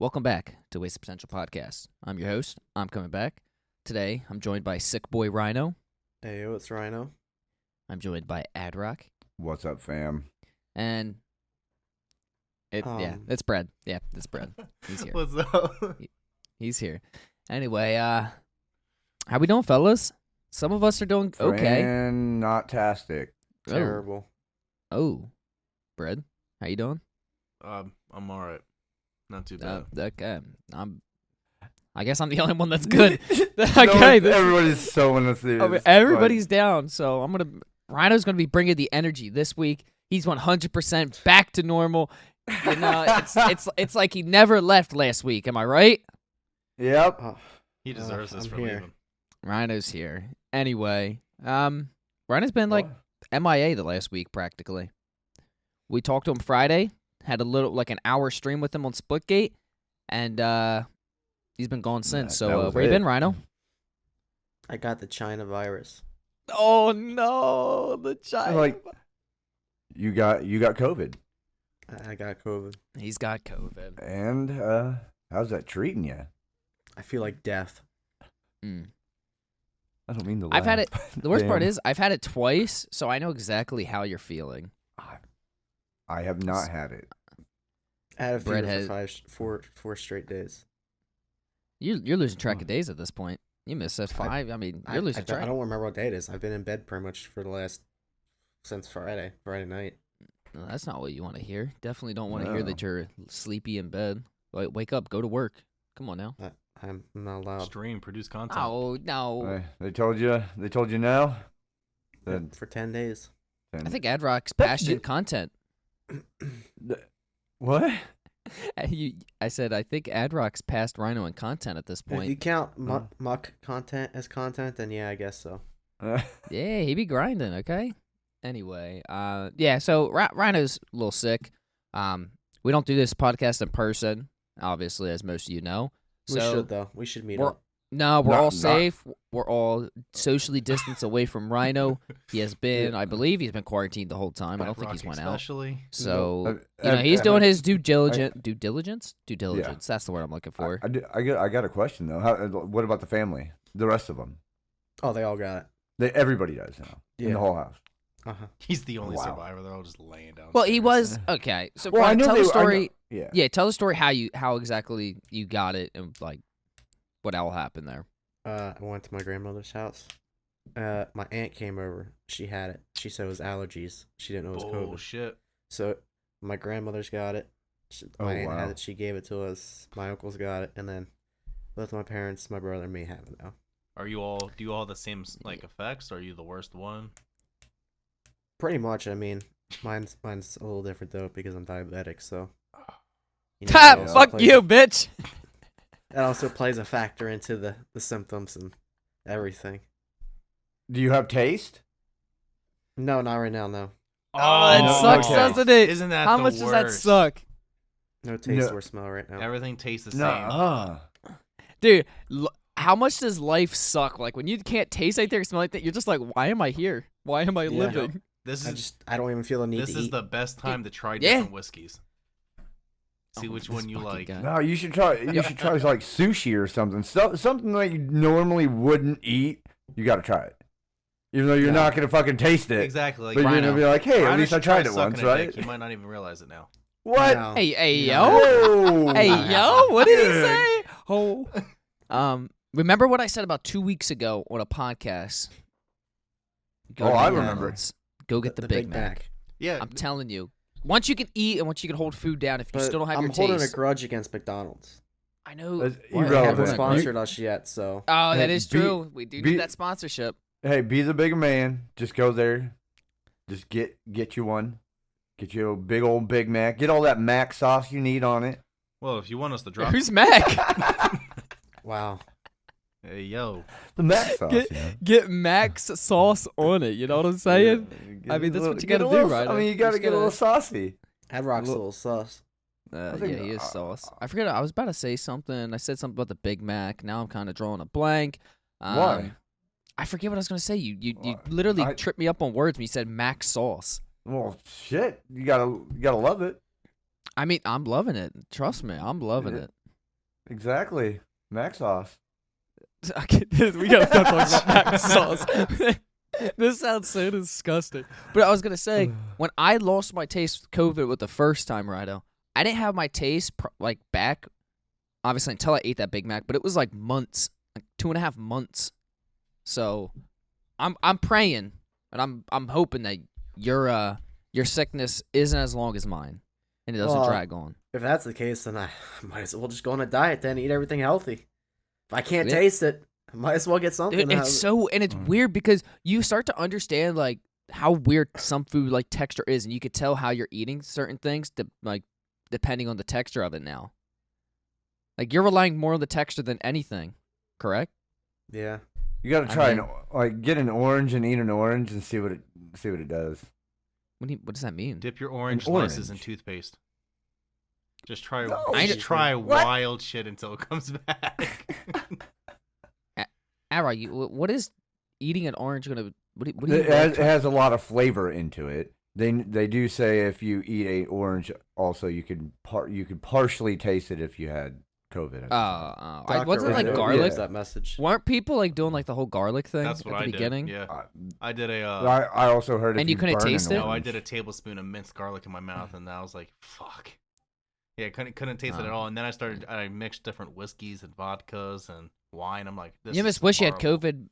Welcome back to Waste Potential Podcast. I'm your host. I'm coming back. Today, I'm joined by Sick Boy Rhino. Hey, it's Rhino. I'm joined by Adrock. What's up, fam? And it's Brad. Yeah, it's Brad. He's here. What's up? He's here. Anyway, how we doing, fellas? Some of us are doing okay. Fantastic. Terrible. Oh, Brad, how you doing? I'm all right. Not too bad. Okay. I guess I'm the only one that's good. Okay. Everybody's so in the everybody's down, so Rhino's gonna be bringing the energy this week. He's 100% back to normal. You know, it's like he never left last week. Am I right? Yep. He deserves this for here. leaving. Rhino's here. Anyway, Rhino's been like MIA the last week practically. We talked to him Friday, had a little an hour stream with him on Splitgate, and he's been gone since. So where you been, Rhino? I got the China virus. Oh no, the China. You got COVID. I got COVID. He's got COVID. And how's that treating you? I feel like death. I don't mean to laugh. I've had it. The worst part Damn. is I've had it twice, so I know exactly how you're feeling. I have not had it. I had a Brett fever for four straight days. You're losing track of days at this point. You missed that 5. I mean, you're losing track. I don't remember what day it is. I've been in bed pretty much since Friday night. No, that's not what you want to hear. Definitely don't want to hear that you're sleepy in bed. Wake up, go to work. Come on now. I'm not allowed. Stream, produce content. Oh no! They told you. They told you now. For 10 days. I think Adrock's passion content. What? I said I think Adrock's past Rhino in content at this point. If you count muck content as content, then yeah, I guess so. Yeah, he be grinding. Okay. Anyway, yeah. So Rhino's a little sick. We don't do this podcast in person, obviously, as most of you know. We should though. We should meet up. No, we're all safe. We're all socially distanced away from Rhino. He has been, I believe, he's been quarantined the whole time. I don't think he's went out. So he's doing his due diligence. Yeah. That's the word I'm looking for. I got a question though. What about the family? The rest of them? Oh, they all got Everybody does now. Yeah. In the whole house. Uh-huh. He's the only survivor. They're all just laying down. Well, he was okay. So I know tell the story. Yeah. Tell the story how exactly you got it and what all happened there. I went to my grandmother's house. My aunt came over. She had it. She said it was allergies. She didn't know it was COVID. Oh shit! So my grandmother's got it. My aunt had it. She gave it to us. My uncles got it, and then both my parents, my brother, and me have it now. Do you all have the same effects? Or are you the worst one? Pretty much. I mean, mine's a little different though because I'm diabetic. So. Fuck you, bitch. That also plays a factor into the symptoms and everything. Do you have taste? No, not right now. No. Oh, it sucks, doesn't it? Isn't that how the much worst? does that suck? No taste or smell right now. Everything tastes the same. No. Dude, how much does life suck? Like when you can't taste anything or smell anything, you're just like, why am I here? Why am I living? I don't even feel the need to eat. This is the best time to try different whiskeys. See which one you like. No, you should try. You should try like sushi or something. Something that you normally wouldn't eat. You got to try it, even though you're not gonna fucking taste it. Exactly. But you're gonna be like, hey, Rhino at least I tried it once, right? You might not even realize it now. What? No. Hey, yo. Oh. Hey, yo. What did he say? Oh. Remember what I said about 2 weeks ago on a podcast? I remember. Go get the Big Mac. Yeah. I'm telling you. Once you can eat and once you can hold food down, if you still don't have your taste. I'm holding a grudge against McDonald's. I know. They haven't sponsored us yet, so. Oh, that is true. We do need that sponsorship. Hey, be the bigger man. Just go there. Just get you one. Get you a big old Big Mac. Get all that Mac sauce you need on it. Well, if you want us to drop. Who's Mac? Wow. Hey, yo. The Mac sauce. Get Mac's sauce on it. You know what I'm saying? I mean, that's what you gotta do, right? I mean, you gotta get a little saucy. Rock's a little sus. Yeah, he is sauce. I forget. I was about to say something. I said something about the Big Mac. Now I'm kind of drawing a blank. Why? I forget what I was gonna say. You literally tripped me up on words when you said Mac sauce. Well, shit. You gotta love it. I mean, I'm loving it. Trust me, I'm loving it. Exactly. Mac sauce. We gotta stop talking about mac sauce. This sounds so disgusting. But I was gonna say, when I lost my taste with COVID with the first time, Rido, I didn't have my taste back, obviously until I ate that Big Mac. But it was like months, like 2.5 months. So, I'm praying and I'm hoping that your sickness isn't as long as mine, and it doesn't drag on. If that's the case, then I might as well just go on a diet then, eat everything healthy. If I can't taste it, I might as well get something. Dude, it's weird because you start to understand like how weird some food like texture is, and you could tell how you're eating certain things depending on the texture of it now. Like you're relying more on the texture than anything, correct? Yeah. You got to try get an orange and eat an orange and see what it does. What does that mean? Dip your orange slices in toothpaste. Just try. Try wild shit until it comes back. Alright, what is eating an orange gonna? What do you it has a lot of flavor into it. They do say if you eat a orange, also you could partially taste it if you had COVID. Wasn't it like garlic? That message. Weren't people like doing like the whole garlic thing That's what at the beginning? Did. Yeah, I did a. I also heard. And you couldn't taste it. No, I did a tablespoon of minced garlic in my mouth, and I was like, "Fuck." Yeah, couldn't taste it at all. And then I mixed different whiskeys and vodkas and wine. I'm like, this. You just wish you had COVID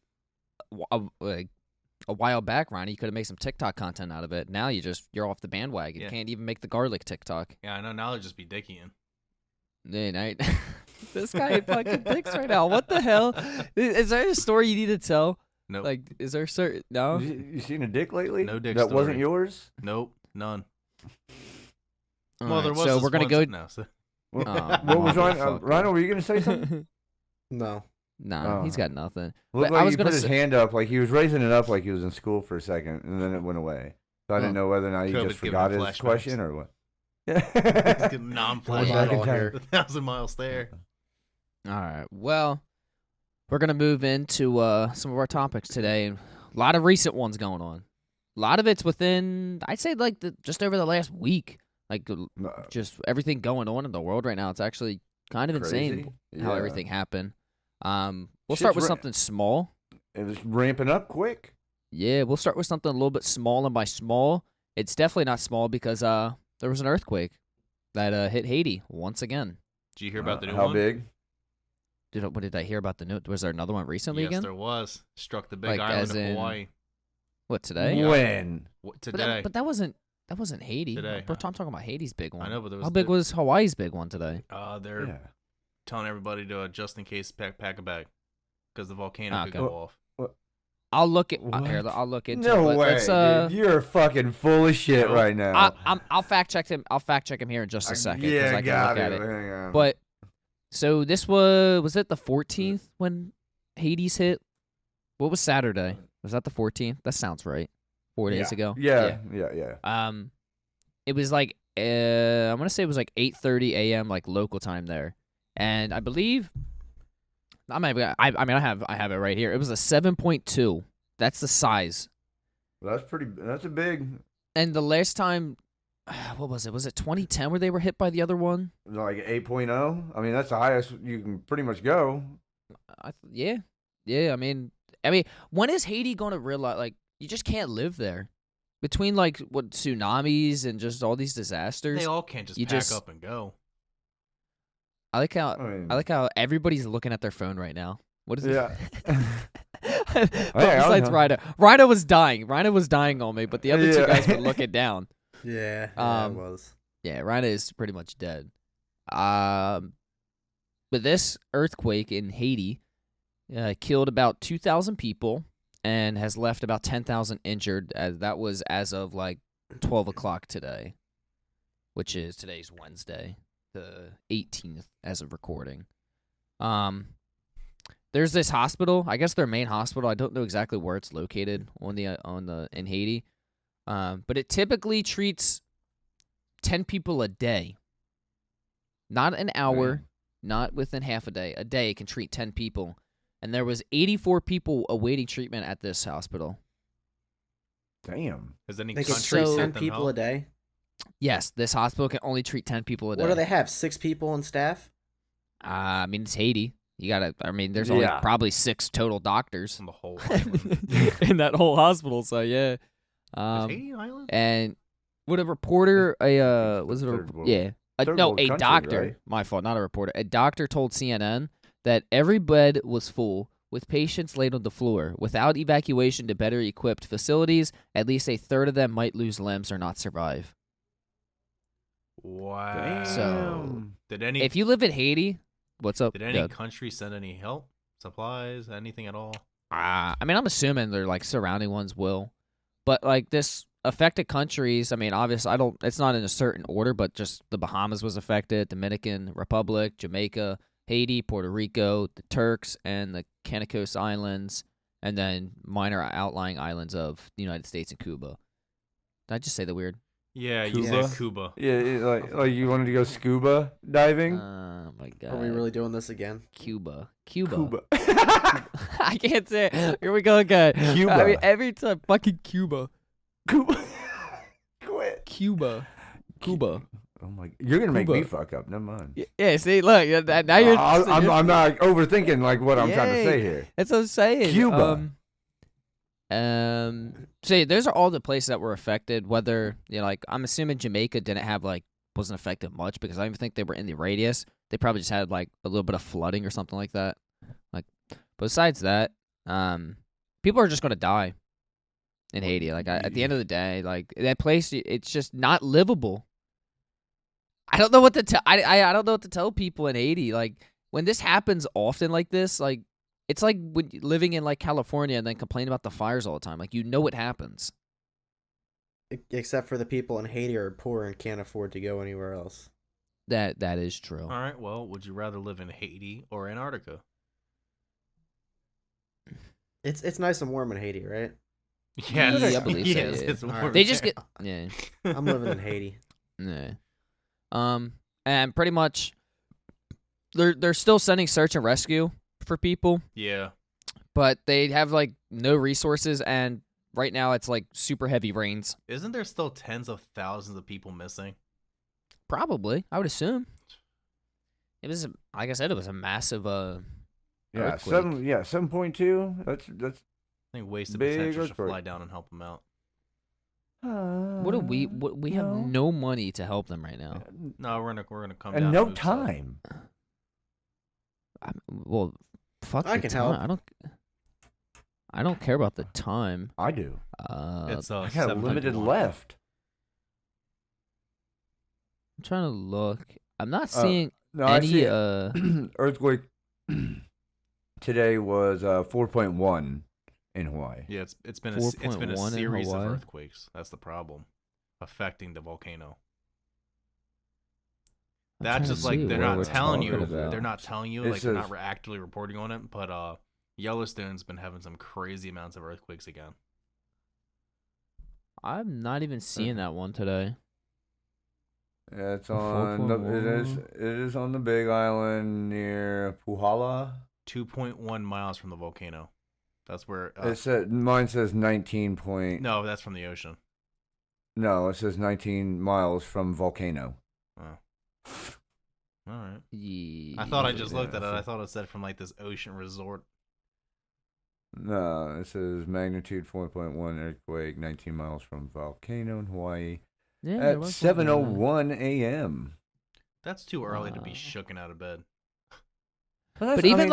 a while back, Ronnie. You could have made some TikTok content out of it. Now you're off the bandwagon. Yeah. You can't even make the garlic TikTok. Yeah, I know. Now they'll just be dickying. Yeah, this guy fucking dicks right now. What the hell? Is there a story you need to tell? No. Nope. Like, is there certain? No. You seen a dick lately? No dick. That story. wasn't yours? Nope, none. Well, there was. So we're gonna go now. So. What was Rhino? Were you gonna say something? No. Nah, he's got nothing. Looked like he put his hand up, like he was raising it up, like he was in school for a second, and then it went away. So I didn't know whether or not he just forgot his question or what. Yeah, non-flashback. 1,000 miles there. All right. Well, we're gonna move into some of our topics today. A lot of recent ones going on. A lot of it's within, I'd say, like just over the last week. Like, just everything going on in the world right now. It's actually kind of insane how everything happened. We'll start with something small. It was ramping up quick. Yeah, we'll start with something a little bit small, and by small, it's definitely not small because there was an earthquake that hit Haiti once again. Did you hear about the new one? How big? What did I hear about the new? Was there another one recently again? Yes, there was. Struck the big island of Hawaii. What, today? When? Today. But that wasn't Haiti. Today. I'm talking about Haiti's big one. I know, but how big was Hawaii's big one today? They're telling everybody to just in case pack a bag because the volcano could go off. I'll look into it. I'll look into it. No way, dude. You're fucking full of shit right now. I'll fact check him. I'll fact check him here in just a second. Yeah, I can look at it. Hang on. But so this was it the 14th when Hades hit? What was Saturday? Was that the 14th? That sounds right. 4 days ago. Yeah. It was like I'm gonna say it was like 8:30 a.m. like local time there, and I believe I have it right here. It was a 7.2. That's the size. Well, that's a big. And the last time, what was it? Was it 2010 where they were hit by the other one? Like 8.0. I mean, that's the highest you can pretty much go. Yeah. I mean, when is Haiti gonna realize like you just can't live there? Between like what tsunamis and just all these disasters, they all can't just pack up and go. I like how everybody's looking at their phone right now. What is it? Yeah. Besides Rhino. Rhino was dying. Rhino was dying on me, but the other two guys were looking down. Yeah, it was. Yeah, Rhino is pretty much dead. But this earthquake in Haiti killed about 2,000 people and has left about 10,000 injured. That was as of like 12 o'clock today, which is today's Wednesday, the 18th as of recording. There's this hospital, I guess their main hospital. I don't know exactly where it's located in Haiti, but it typically treats 10 people a day, not an hour, not within half a day. A day it can treat 10 people, and there was 84 people awaiting treatment at this hospital. Damn. Has any they country can treat sent 10 people a day? Yes, this hospital can only treat 10 people a day. What do they have? 6 people on staff? I mean, it's Haiti. You gotta. I mean, there's only probably 6 total doctors On the whole island. in that whole hospital. So yeah. Is Haiti an island? And would a reporter was it a a doctor? Right? My fault, not a reporter. A doctor told CNN that every bed was full with patients laid on the floor. Without evacuation to better equipped facilities, at least a third of them might lose limbs or not survive. Wow. So, did any? If you live in Haiti, what's up? Did any country send any help, supplies, anything at all? I mean, I'm assuming they're like surrounding ones will, but like this affected countries. I mean, obviously, it's not in a certain order, but just the Bahamas was affected, Dominican Republic, Jamaica, Haiti, Puerto Rico, the Turks, and the Canicos Islands, and then minor outlying islands of the United States and Cuba. Did I just say that weird? Yeah, Cuba? you said Cuba. Yeah, like you wanted to go scuba diving? Oh my god. Are we really doing this again? Cuba. I can't say it. Here we go again. Cuba. I mean, every time. Fucking Cuba. Cuba. Quit. Cuba. Oh my! You're gonna make Cuba. me fuck up. Never mind. Yeah, see, look. Now you're. I'm not overthinking like what I'm trying to say here. That's what I'm saying. Cuba. See, those are all the places that were affected. Whether like I'm assuming Jamaica didn't have wasn't affected much because I don't even think they were in the radius. They probably just had like a little bit of flooding or something like that. Like, besides that, people are just gonna die in Haiti. Like at the end of the day, like that place, it's just not livable. I don't know what to tell. I don't know what to tell people in Haiti. Like when this happens often like this, like. It's like when living in like California and then complaining about the fires all the time. Like it happens. Except for the people in Haiti are poor and can't afford to go anywhere else. That is true. All right. Well, would you rather live in Haiti or Antarctica? It's nice and warm in Haiti, right? Yes, I believe so, yes, yeah. it's All right. warm. They just get yeah. I'm living in Haiti. Yeah. And pretty much they're still sending search and rescue for people. Yeah. But they have like no resources, and right now it's like super heavy rains. Isn't there still tens of thousands of people missing? Probably, I would assume. It was like I said, it was a massive Yeah, earthquake. 7.2. That's I think wasted big potential should earthquake. fly down and help them out. We have no money to help them right now. No, we're gonna come down and no move stuff. time. Well, fuck I the can time. help. I don't care about the time. I do. It's I got a limited 7:51. left. I'm trying to look. I'm not seeing No, I any see earthquake today was 4.1 in Hawaii. Yeah, it's been a 4.1 in series of Hawaii? earthquakes. That's the problem, affecting the volcano. I'm That's trying to just like see they're where not we're telling you. talking about. They're not telling you. It Like they're not says- actively reporting on it. But Yellowstone's been having some crazy amounts of earthquakes again. I'm not even seeing that one today. Yeah, it's on. It is on the Big Island near Puhala. 2.1 miles from the volcano. That's where. It said mine says 19 point. No, that's from the ocean. No, it says 19 miles from volcano. Oh. All right. Yeah. I thought I just looked at it. so- I thought it said from like this ocean resort. No, it says magnitude 4.1 earthquake, 19 miles from volcano in Hawaii Yeah, there at was one there. 7:01 a.m. That's too early to be Wow. shooken out of bed. But even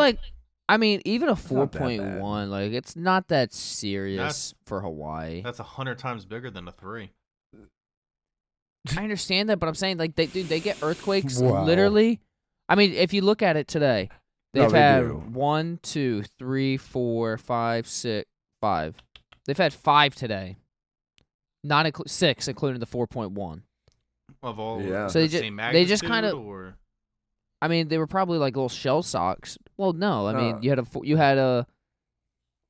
even a it's not that bad. 4.1, like it's not that serious for Hawaii. That's 100 times bigger than a 3. I understand that, but I'm saying like they get earthquakes Wow. literally. I mean, if you look at it today, No, they've they had do. 1, 2, 3, 4, 5, 6, 5. They've had 5 today, not 6, including the 4.1. Of all, Yeah. So the they same they just magnitude, kinda- or I mean, they were probably like little shell socks. Well, no, I mean No. you had a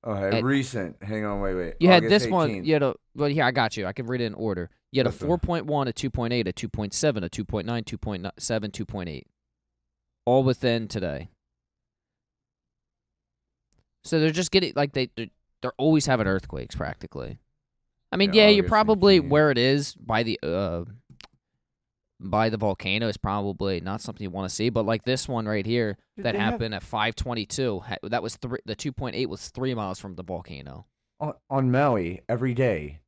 Okay, At- recent. Hang on, wait. you had August this one. 18th. You had a well, here I got you. I can read it in order. You had a That's fine. 4.1, a 2.8, a 2.7, a 2.9, 2.7, 2.8, all within today. So they're just getting like they're always having earthquakes practically. I mean, Yeah, yeah, you're August probably 18th. where it is by the by the volcano is probably not something you want to see. But like this one right here Did that they have- happened at 5:22, that was the 2.8 was 3 miles from the volcano. on Maui every day.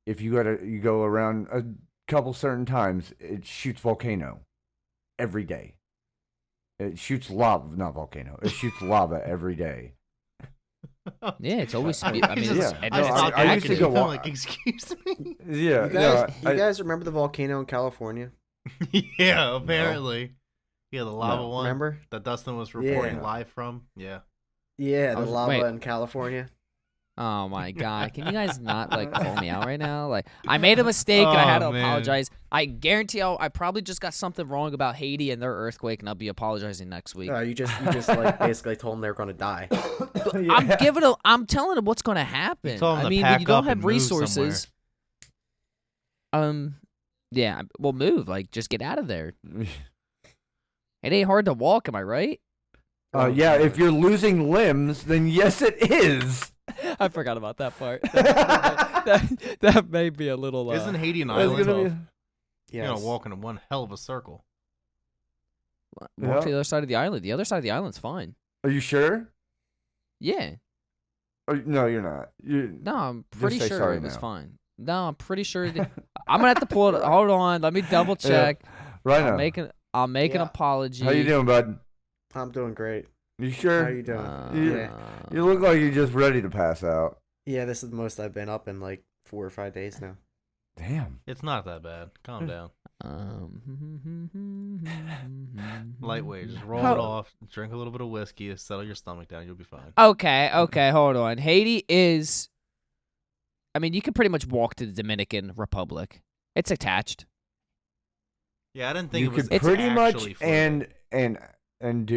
If you go around a couple certain times, it shoots volcano every day. It shoots lava, not volcano. It shoots lava every day. Yeah, it's always. I mean, Yeah. I used to go I'm like, excuse me. Yeah, You guys remember the volcano in California? Yeah, apparently. Yeah, the lava one. Remember? That Dustin was reporting Yeah. live from. Yeah. Yeah, the lava wait. in California. Oh my god! Can you guys not like call me out right now? Like, I made a mistake and I had to Oh, man. apologize. I guarantee I probably just got something wrong about Haiti and their earthquake, and I'll be apologizing next week. You just like basically told them they were gonna die. I'm telling them what's going to happen. told 'em I to mean, when pack you don't up have and move resources, yeah, well, move. Like, just get out of there. It ain't hard to walk, am I right? Yeah, if you're losing limbs, then yes, it is. I forgot about that part. that may be a little. Isn't Haiti an That's island? gonna be- Yes. You're gonna walk in one hell of a circle. walk Yeah. to the other side of the island? The other side of the island's fine. Are you sure? Yeah. No, you're not. No, I'm pretty say sure sorry it was now. fine. No, I'm pretty sure. I'm gonna have to pull it. Hold on, let me double check. Right I'll now. make an Yeah. apology. How you doing, bud? I'm doing great. You sure? How you doing? Yeah. You look like you're just ready to pass out. Yeah, this is the most I've been up in like 4 or 5 days now. Damn. It's not that bad. Calm down. Lightweight. Just roll it off. Drink a little bit of whiskey. Settle your stomach down. You'll be fine. Okay, hold on. Haiti is. I mean, you can pretty much walk to the Dominican Republic. It's attached. Yeah, I didn't think You it was could pretty much actually floating. and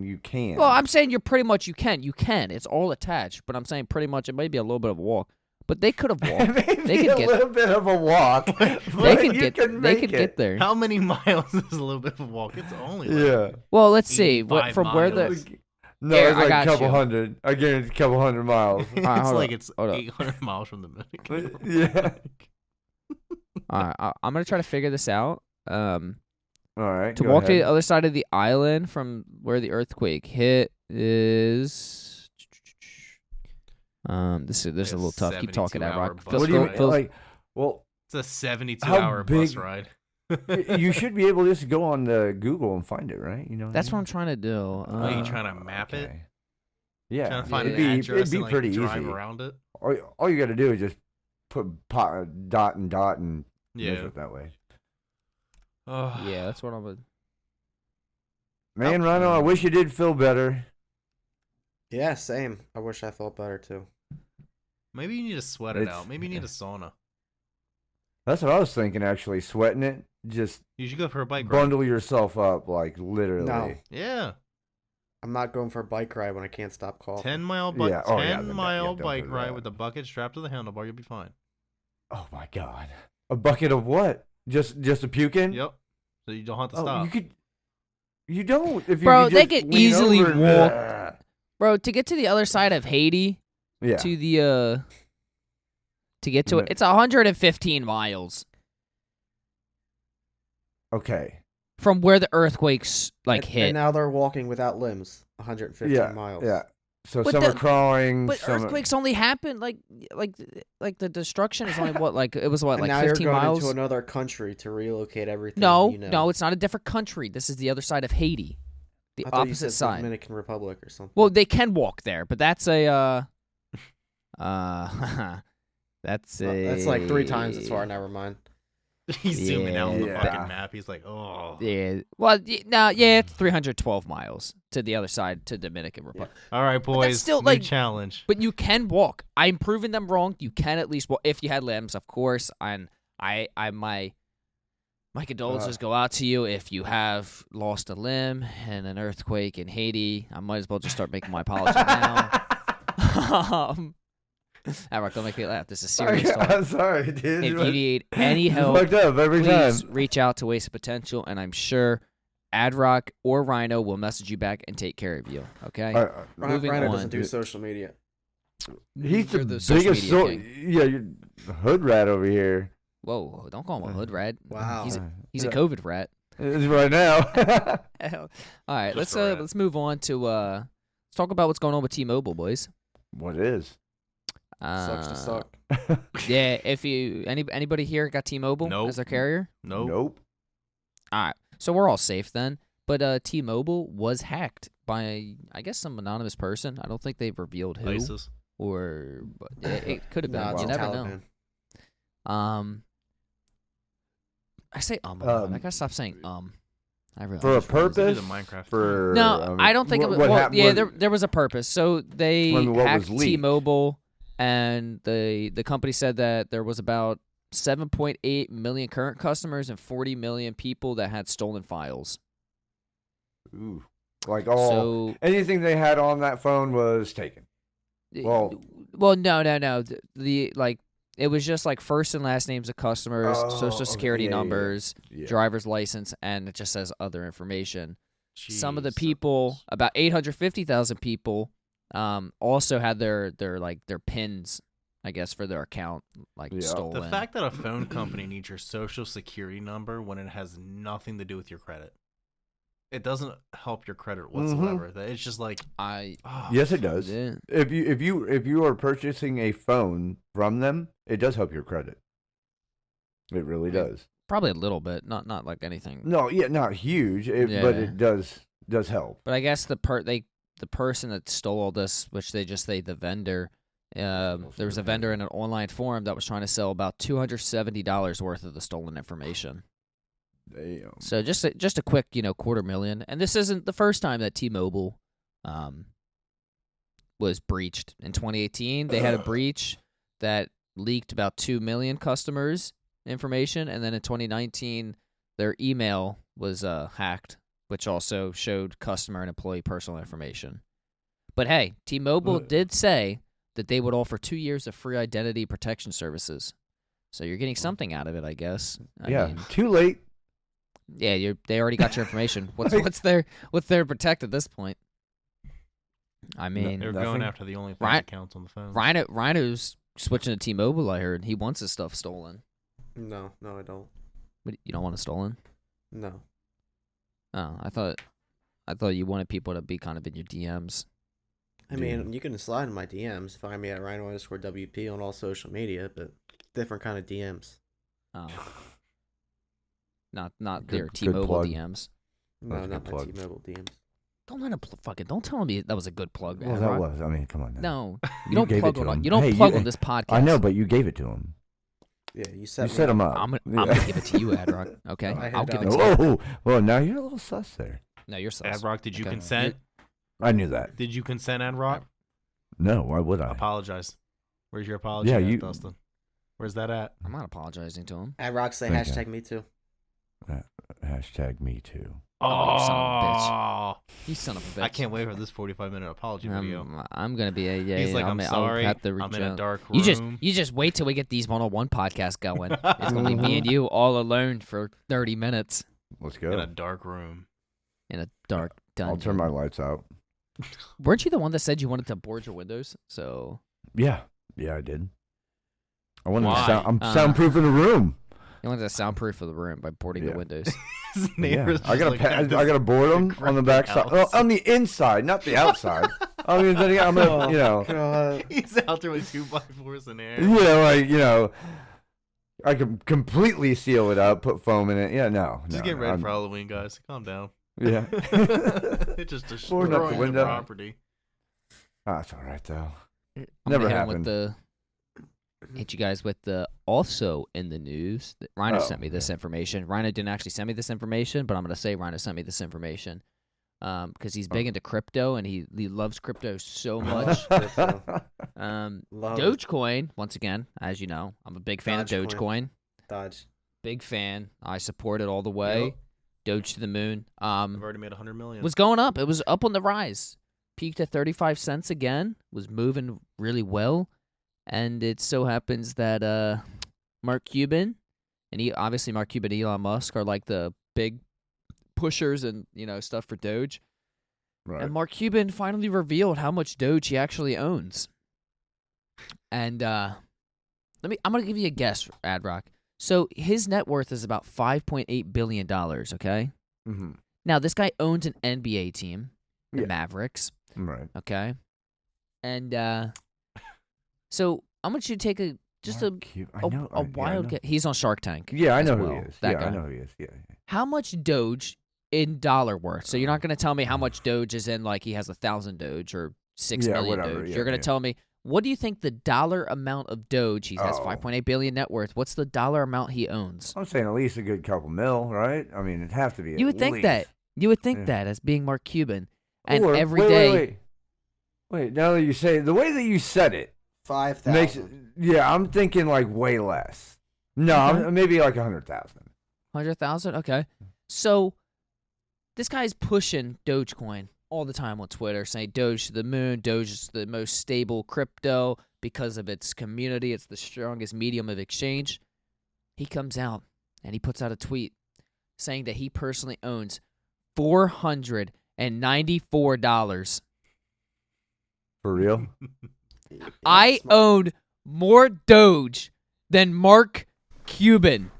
you can. Well, I'm saying you can. You can. It's all attached. But I'm saying pretty much it may be a little bit of a walk. But they could have walked. Maybe They could a get. little bit of a walk. They but could you get. can They make could it. get there. How many miles is a little bit of a walk? It's only like Yeah. Well, let's see. 85 From where the. miles. No, Here, it's I like got a couple you. hundred. I guarantee a couple hundred miles. All right, it's hold like up, it's hold up. 800 miles from the Dominican. Yeah. All right, I'm gonna try to figure this out. All right. To go walk to the ahead. other side of the island from where the earthquake hit is. This is a little tough. Keep talking, 72-hour Rock. bus What do you ride. mean? Like, well, It's a 72 How hour bus big- ride. you should be able to just go on the Google and find it, right? You know. That's what I'm trying to do. Are you trying to map it? Okay. Yeah. Trying to find it'd an be, address it'd be and like, pretty drive easy. around it? All you got to do is just put dot and Yeah. measure it that way. Oh, Yeah, that's what I'm. Man, Rhino, I wish you did feel better. Yeah, same. I wish I felt better too. Maybe you need to sweat it It's- out. Maybe you need a sauna. That's what I was thinking. Actually, sweating it, just You should go for a bike ride. bundle yourself up, like literally. No, Yeah. I'm not going for a bike ride when I can't stop coughing. 10-mile bike, Yeah, oh, yeah, 10-mile don't bike do ride that. with a bucket strapped to the handlebar. You'll be fine. Oh my god, a bucket of what? Just a puking? Yep. So you don't have to Oh, stop. you could. You don't. If you Bro, could they just could lean easily over and- walk. Bro, to get to the other side of Haiti, Yeah. to the to get to it, Yeah. it's 115 miles Okay. from where the earthquakes like And hit. now they're walking without limbs. 115 Yeah. miles. Yeah. So But some the- are crawling. But some are- earthquakes only happen like the destruction is only what like it was what And like now 15 you're going miles. into another country to relocate everything. No, you know. no, it's not a different country. This is the other side of Haiti, the I thought you opposite said side. Dominican Republic or something. Well, they can walk there, but that's a that's Well, a that's like 3 times as far. Never mind. He's zooming out on the Yeah. fucking map. He's like, oh. Yeah, well, no, yeah, it's 312 miles to the other side to Dominican Republic. All right, boys. still, new like- challenge. But you can walk. I'm proving them wrong. You can at least walk if you had limbs, of course. And my condolences go out to you if you have lost a limb in an earthquake in Haiti. I might as well just start making my apology now. Alright, don't make me laugh. This is serious talk. I'm sorry, dude. If you need any You help, fucked up every please time. reach out to Waste Potential, and I'm sure Adrock or Rhino will message you back and take care of you. Okay. Moving Rhino on. doesn't do social media. He's You're the social biggest. media king. Yeah, you're the hood rat over here. Whoa, don't call him a hood rat. Wow. He's a COVID rat. It's right now. All right, Just a rat. let's move on to let's talk about what's going on with T-Mobile, boys. What is? Sucks to suck. Yeah, if you anybody here got T-Mobile Nope. as their carrier? Nope. All right, so we're all safe then. But T-Mobile was hacked by, I guess, some anonymous person. I don't think they've revealed who. ISIS. Or but it could have been. Nah, it's You the never know. Taliban. I say a lot. I gotta stop saying I realize. For a Do purpose? the Minecraft. For No, I don't think it was. what Well, happened- yeah, what- there was a purpose. So they I mean, what hacked was leaked? T-Mobile, and the company said that there was about 7.8 million current customers and 40 million people that had stolen files. Ooh. Like all So anything they had on that phone was taken. Well- no. The like it was just like first and last names of customers, Oh, social okay, security yeah. numbers, Yeah. driver's license, and it just says other information. Some of the Jeez. people, about 850,000 people, also had their pins, I guess, for their account Yeah. stolen. The fact that a phone company needs your social security number when it has nothing to do with your credit, it doesn't help your credit whatsoever. It's just like, I Yes, it does. yeah. If you are purchasing a phone from them, it does help your credit. It really Yeah. does. Probably a little bit, not like anything. No, yeah, not huge, but Yeah. it does help. But I guess the person that stole all this, which they just say the vendor, there was a vendor in an online forum that was trying to sell about $270 worth of the stolen information. Damn. So just a quick, $250,000, and this isn't the first time that T-Mobile was breached. In 2018, they had a breach that leaked about 2 million customers' information, and then in 2019, their email was hacked, which also showed customer and employee personal information. But hey, T-Mobile did say that they would offer 2 years of free identity protection services. So you're getting something out of it, I guess. I Yeah, mean, too late. yeah, they already got your information. What's their protect at this point? I mean, they're Nothing. going after the only thing Ryan- that counts on the phone. Rhino's switching to T-Mobile. I heard he wants his stuff stolen. No, I don't. But you don't want it stolen? No. Oh, I thought you wanted people to be kind of in your DMs. I mean, you can slide in my DMs. Find me at Rhino_WP on all social media, but different kind of DMs. Oh, not Good- their good T-Mobile plug. DMs. No, That's a not good my plug. T-Mobile DMs. Don't let him don't tell me that was a good plug. Well, man. that was. I mean, come on now. No, you You don't gave it plug to on him. you don't Hey, plug you- on this podcast. I know, but you gave it to him. Yeah, you You set set him up. I'm Yeah. gonna give it to you, Adrock. Okay, I I'll had give it down to you. Oh, well, now you're a little sus there. No, you're sus. Adrock, did you Okay. consent? I knew that. Did you consent, Adrock? No, why would I? Apologize. Where's your apology, Yeah, at, you- Dustin? Where's that at? I'm not apologizing to him. At Rock say Thank you. hashtag me too. Hashtag me too. Oh, you son of a bitch. Oh, You son of a bitch. I can't wait for this 45-minute apology video. I'm gonna be a yeah. He's like, I'm sorry. I'll have to reach I'm in a out. dark room. You just wait till we get these one-on-one podcasts going. It's gonna be me and you all alone for 30 minutes Let's in a go. dark room. in a dark dungeon. I'll turn my lights out. Weren't you the one that said you wanted to board your windows? So Yeah, I did. I wanted Why? to sound. I'm soundproofing the room. you wanted to soundproof of the room by boarding the Yeah. windows. His Yeah, neighbors I gotta. just like, I gotta board them on the back side. house. On the inside, not the outside. I mean, then again, I'm gonna, God. He's out there with 2x4s in air. I can completely seal it up, put foam in it. Yeah, no. Just no, get ready I'm- for Halloween, guys. Calm down. Yeah. It's just Boarding up the destroying the window. property. That's all right though. I'm Never gonna hit him happened. hit you guys with the also in the news. Rhino Oh, sent me this information. Rhino didn't actually send me this information, but I'm gonna say Rhino sent me this information because he's big into crypto and he loves crypto so much. Love it. DogeCoin, once again, as you know, I'm a big fan of Dogecoin. Dogecoin. Dodge. Big fan. I support it all the way. Yep. Doge to the moon. I've already made $100 million. Was going up. It was up on the rise. Peaked at 35 cents again. Was moving really well. And it so happens that Mark Cuban and Mark Cuban and Elon Musk are like the big pushers and stuff for Doge. Right. And Mark Cuban finally revealed how much Doge he actually owns. And I'm gonna give you a guess, Adrock. So his net worth is about $5.8 billion, okay? Mm-hmm. Now, this guy owns an NBA team, the Yeah. Mavericks, Right. okay? And so I want you to take a wild guess. He's on Shark Tank. Yeah, I as know well, who he is. that Yeah, guy. I know who he is. Yeah. How much Doge in dollar worth? So you're not going to tell me how much Doge is in, like he has 1,000 Doge or 6 million whatever. Doge. Yeah, You're going to tell me, what do you think the dollar amount of Doge? He has 5.8 billion net worth. What's the dollar amount he owns? I'm saying at least a good couple mil, right? I mean, it'd have to be. You would think that. You would think that as being Mark Cuban. And or, every day. Wait, now that you say the way that you said it 5,000. makes it. Yeah, I'm thinking like way less. No, Okay. maybe like 100,000. 100,000? Okay. So this guy's pushing Dogecoin all the time on Twitter, saying Doge to the moon. Doge is the most stable crypto because of its community. It's the strongest medium of exchange. He comes out and he puts out a tweet saying that he personally owns $494. For real? I own more Doge than Mark Cuban,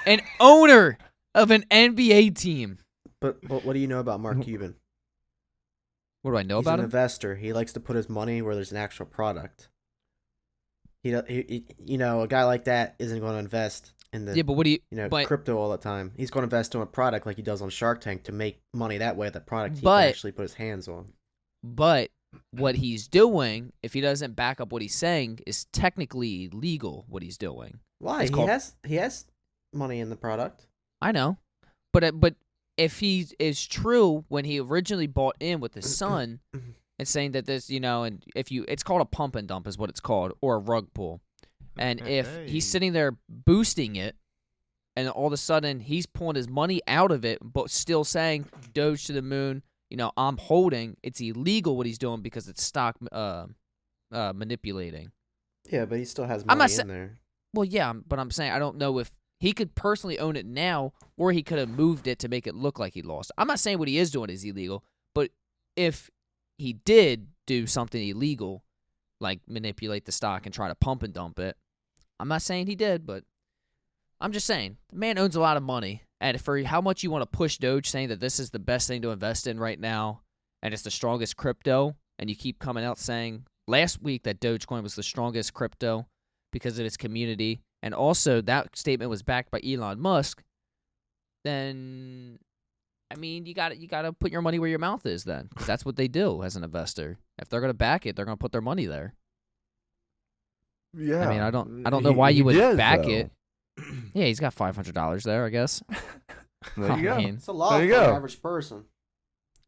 an owner of an NBA team. But what do you know about Mark Cuban? What do I know He's about an him? investor. He likes to put his money where there's an actual product. He a guy like that isn't going to invest in the But what do you? crypto all the time. He's going to invest in a product like he does on Shark Tank to make money that way. That product he can actually put his hands on. But what he's doing, if he doesn't back up what he's saying, is technically illegal. What he's doing. Why? He has money in the product. I know, but if he is true when he originally bought in with his son and saying that this, and it's called a pump and dump is what it's called, or a rug pull. And if he's sitting there boosting it, and all of a sudden he's pulling his money out of it, but still saying Doge to the moon, I'm holding, it's illegal what he's doing because it's stock manipulating. Yeah, but he still has money in there. Well, yeah, but I'm saying I don't know if he could personally own it now, or he could have moved it to make it look like he lost. I'm not saying what he is doing is illegal, but if he did do something illegal, like manipulate the stock and try to pump and dump it, I'm not saying he did, but I'm just saying the man owns a lot of money, and for how much you want to push Doge, saying that this is the best thing to invest in right now, and it's the strongest crypto, and you keep coming out saying last week that Dogecoin was the strongest crypto because of its community, and also that statement was backed by Elon Musk, then I mean you got to put your money where your mouth is then, because that's what they do as an investor. If they're going to back it, they're going to put their money there. Yeah. I mean, I don't know why you would back it. Though. Yeah, he's got $500 there, I guess. There you go. It's a lot There for you an go. average person.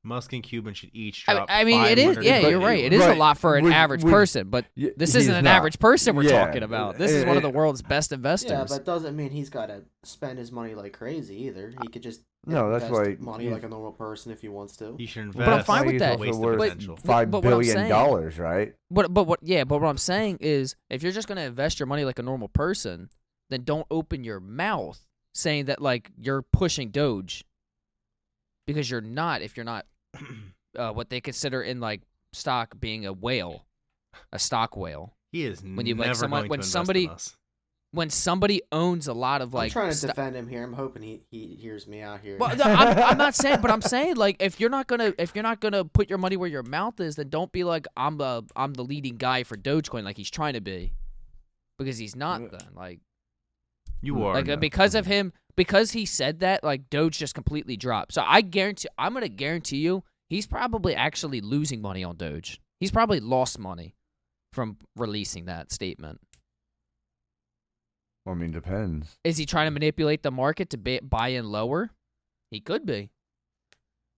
Musk and Cuban should each drop. I mean, it is. Yeah, you're right. It is a lot for an average person, but this isn't an average person we're talking about. This is one of the world's best investors. Yeah, but it doesn't mean he's got to spend his money like crazy either. He could just that's why money like a normal person if he wants to. He should invest. But I'm fine with that. He's also Waste worth of potential. $5 but what I'm saying- billion, right? But what I'm saying is, if you're just going to invest your money like a normal person, then don't open your mouth saying that like you're pushing Doge, because you're not. If you're not, what they consider in like stock being a whale, a stock whale. He is When you, like, never someone- going when to invest somebody- in us. When somebody owns a lot of like, I'm trying to defend him here. I'm hoping he hears me out here. Well, no, I'm not saying, but I'm saying like if you're not gonna put your money where your mouth is, then don't be like I'm the leading guy for Dogecoin like he's trying to be, because he's not. Then like You are. like because of him, because he said that, like Doge just completely dropped. So I'm gonna guarantee you he's probably actually losing money on Doge. He's probably lost money from releasing that statement. I mean, depends. Is he trying to manipulate the market to buy in lower? He could be.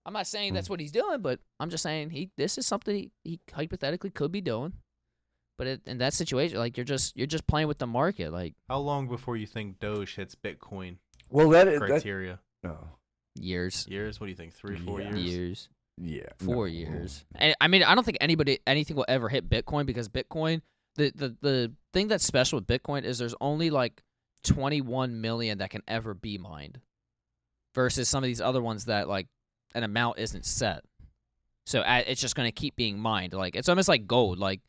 I'm not saying that's what he's doing, but I'm just saying this is something he hypothetically could be doing. But in that situation, like you're just playing with the market. Like How long before you think Doge hits Bitcoin Well, that criteria? no. years. Years? What do you think? 3-4 Yeah. years? Years. Yeah. 4 years. And, I mean, I don't think anything will ever hit Bitcoin, because Bitcoin, the thing that's special with Bitcoin is there's only like 21 million that can ever be mined, versus some of these other ones that like an amount isn't set. So it's just going to keep being mined. Like it's almost like gold. Like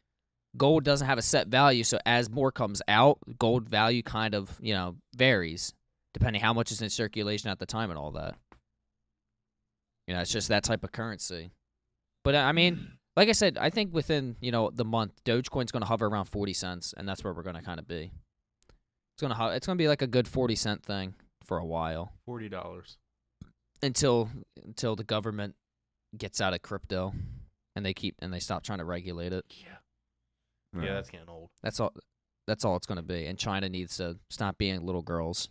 gold doesn't have a set value, so as more comes out, gold value kind of, varies depending how much is in circulation at the time and all that. It's just that type of currency. But I mean, like I said, I think within, the month, DogeCoin's going to hover around 40 cents, and that's where we're going to kind of be. It's going to be like a good 40-cent thing for a while. $40. Until the government gets out of crypto and they stop trying to regulate it. Yeah, that's getting old. That's all it's going to be. And China needs to stop being little girls.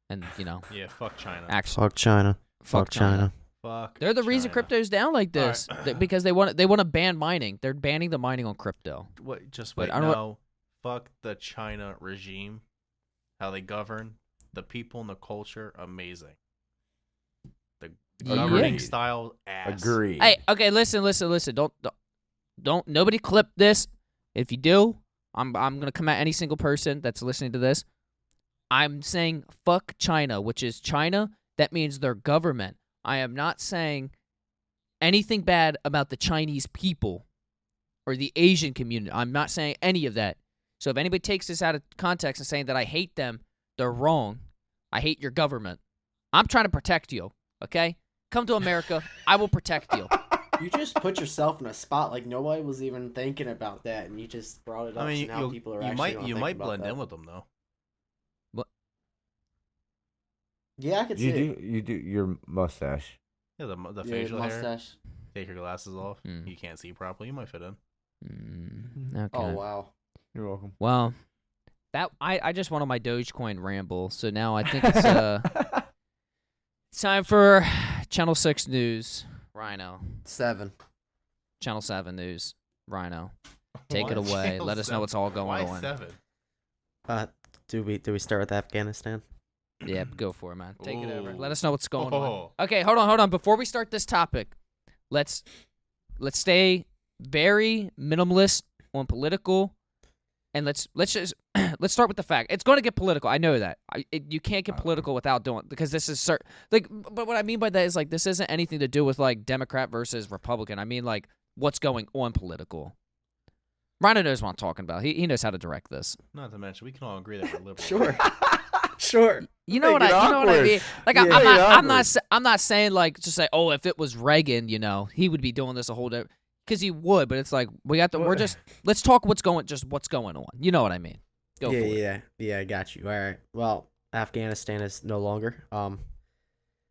And, Yeah, fuck China. Fuck China. Fuck China. Fuck. They're the reason China. crypto's down like this. Right. Because they want to ban mining. They're banning the mining on crypto. Wait, just But wait. I don't No, fuck the China regime. How they govern the people and the culture, amazing. The governing style, ass. Agree. Hey, okay, listen. Don't nobody clip this. If you do, I'm gonna come at any single person that's listening to this. I'm saying fuck China, which is China. That means their government. I am not saying anything bad about the Chinese people or the Asian community. I'm not saying any of that. So if anybody takes this out of context and saying that I hate them, they're wrong. I hate your government. I'm trying to protect you, okay? Come to America. I will protect you. You just put yourself in a spot like nobody was even thinking about that, and you just brought it up. I mean, so now people are actually you might blend in with them though. Yeah, I could see it. You do your mustache. Yeah, the Yeah, facial hair. mustache. Take your glasses off. You can't see properly. You might fit in. Okay. Oh wow. You're welcome. Well, I just went on my Dogecoin ramble, so now I think it's it's time for Channel 6 News, Rhino. 7. Channel 7 News, Rhino. Take it Why away. Channel Let us know 7? what's all going Why on. 7? Do we start with Afghanistan? Yeah, go for it, man. Take it over. Ooh. Let us know what's going on. Oh. Okay, hold on. Before we start this topic, let's stay very minimalist on political, and let's just let's start with the fact it's going to get political. I know that. You can't get political without doing, because this is but what I mean by that is like this isn't anything to do with like Democrat versus Republican. I mean like what's going on political. Rhino knows what I'm talking about. He knows how to direct this. Not to mention, we can all agree that we're liberal. Sure. Sure. You know what I mean? Like Yeah. I'm not saying like just say, oh, if it was Reagan, he would be doing this a whole day, because he would. But it's like let's talk what's going on. You know what I mean? Go for it. Yeah. I got you. All right. Well, Afghanistan is no longer.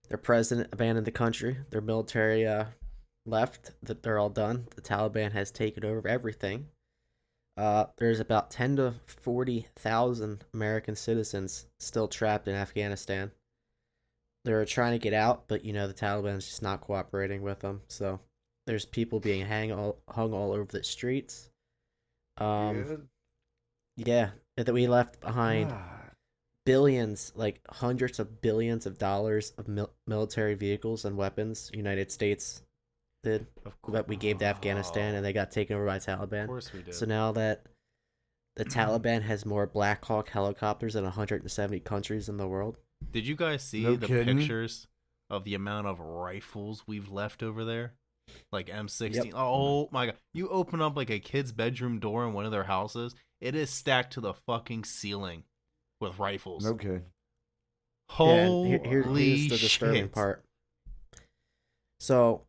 Their president abandoned the country. Their military left. They're all done. The Taliban has taken over everything. There's about 10 to 40,000 American citizens still trapped in Afghanistan. They're trying to get out, but the Taliban's just not cooperating with them. So there's people being hung all over the streets. Yeah, that we left behind billions, like hundreds of billions of dollars of military vehicles and weapons. United States did that we gave to Afghanistan, and they got taken over by Taliban. Of course we did. So now that the Taliban has more Black Hawk helicopters in 170 countries in the world. Did you guys see No the kidding. pictures of the amount of rifles we've left over there? Like M16. Yep. Oh my god. You open up like a kid's bedroom door in one of their houses, it is stacked to the fucking ceiling with rifles. Okay. Holy here's the disturbing shit. part. So,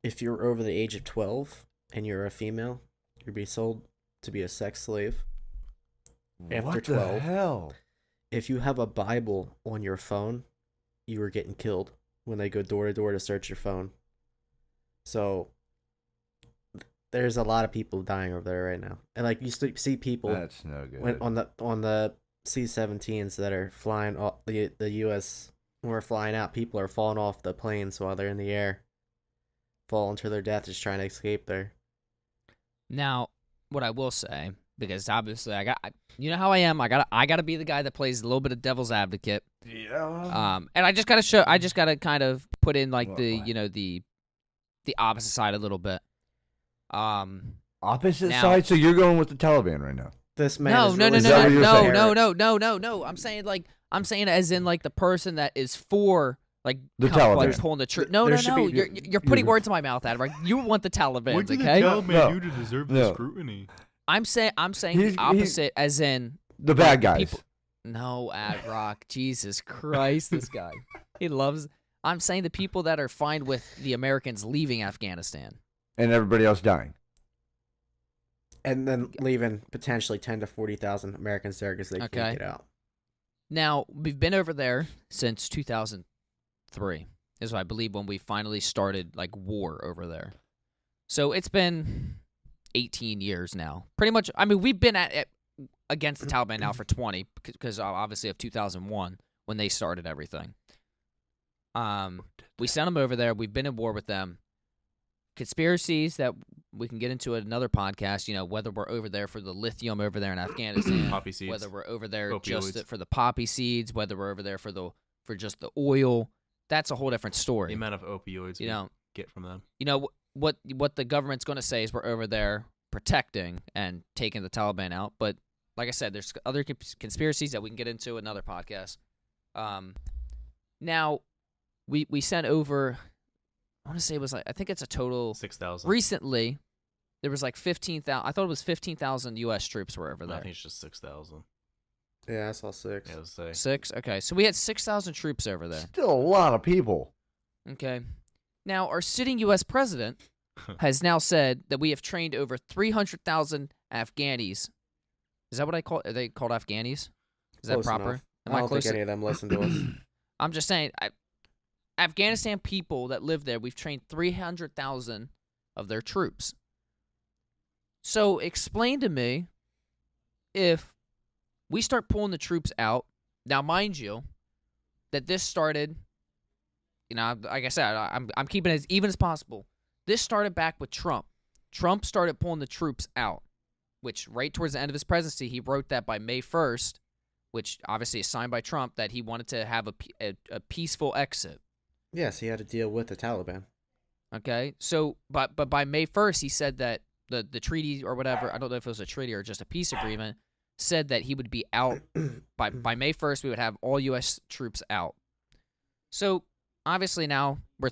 if you're over the age of 12 and you're a female, you're being sold to be a sex slave. After what 12. the hell? If you have a Bible on your phone, you are getting killed when they go door to door to search your phone. So there's a lot of people dying over there right now, and like you see people That's no good. on the C-17s that are flying off the U.S. when we're flying out. People are falling off the planes while they're in the air, falling to their death just trying to escape there. Now, what I will say, because obviously you know how I am. I gotta be the guy that plays a little bit of devil's advocate. Yeah. And I just gotta kind of put in like What? the opposite side a little bit. Opposite now- side? So you're going with the Taliban right now? This man No, is no, really Is that what you're saying? no. I'm saying as in like the person that is for like The like Taliban. pulling the trigger. No. There should be- You're putting you're- words in my mouth, Adam. Right? You want the Taliban, What did okay? the Taliban No. do to deserve No. the scrutiny? I'm saying He's- the opposite, as in The bad like, guys. people. No, Ad Rock. Jesus Christ, this guy. He loves. I'm saying the people that are fine with the Americans leaving Afghanistan. And everybody else dying. And then leaving potentially 10 to 40,000 Americans there because they Okay. can't get out. Now, we've been over there since 2003, is I believe when we finally started like war over there. So it's been 18 years now. Pretty much, I mean, we've been at it against the Taliban now for 20 because obviously of 2001 when they started everything. We sent them over there. We've been in war with them. Conspiracies that we can get into at another podcast, you know, whether we're over there for the lithium over there in Afghanistan, Poppy seeds. whether we're over there Opioids. just for the poppy seeds, whether we're over there for just the oil, that's a whole different The story. amount of opioids You we know, get from them. you know what the government's going to say is we're over there protecting and taking the Taliban out, but like I said, there's other conspiracies that we can get into another podcast. Now we sent over, I want to say it was like, I think it's a total 6,000. recently there was like 15,000. I thought it was 15,000 U.S. troops were over I there. think it's just 6,000. Yeah, I saw 6. Yeah, let's say. 6? Okay, so we had 6,000 troops over there. Still a lot of people. Okay. Now, our sitting U.S. president has now said that we have trained over 300,000 Afghanis. Is that what are they called Afghanis? Is that Close proper? enough. Am I I don't close? think any of them listen to us. I'm just saying, Afghanistan people that live there, we've trained 300,000 of their troops. So explain to me, if we start pulling the troops out, now mind you, that this started, you know, like I said, I'm keeping it as even as possible. This started back with Trump. Trump started pulling the troops out, which right towards the end of his presidency, he wrote that by May 1st, which obviously is signed by Trump, that he wanted to have a peaceful exit. Yes, he had to deal with the Taliban. Okay, so but by May 1st, he said that the treaty or whatever, I don't know if it was a treaty or just a peace agreement, said that he would be out by May 1st. We would have all U.S. troops out. So obviously now we're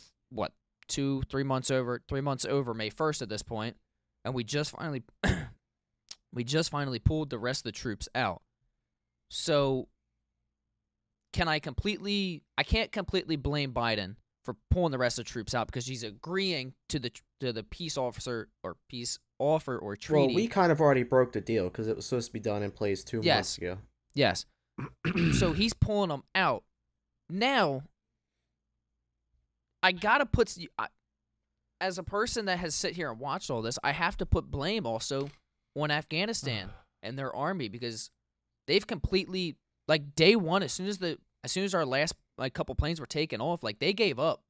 3 months over May 1st at this point, and we just finally pulled the rest of the troops out. So I can't completely blame Biden for pulling the rest of the troops out because he's agreeing to the peace offer or treaty. Well, we kind of already broke the deal because it was supposed to be done in place 2 Yes. months ago. Yes. So he's pulling them out. Now, I gotta put, as a person that has sit here and watched all this, I have to put blame also on Afghanistan and their army because they've completely, like day one, as soon as our last like couple planes were taken off, like they gave up.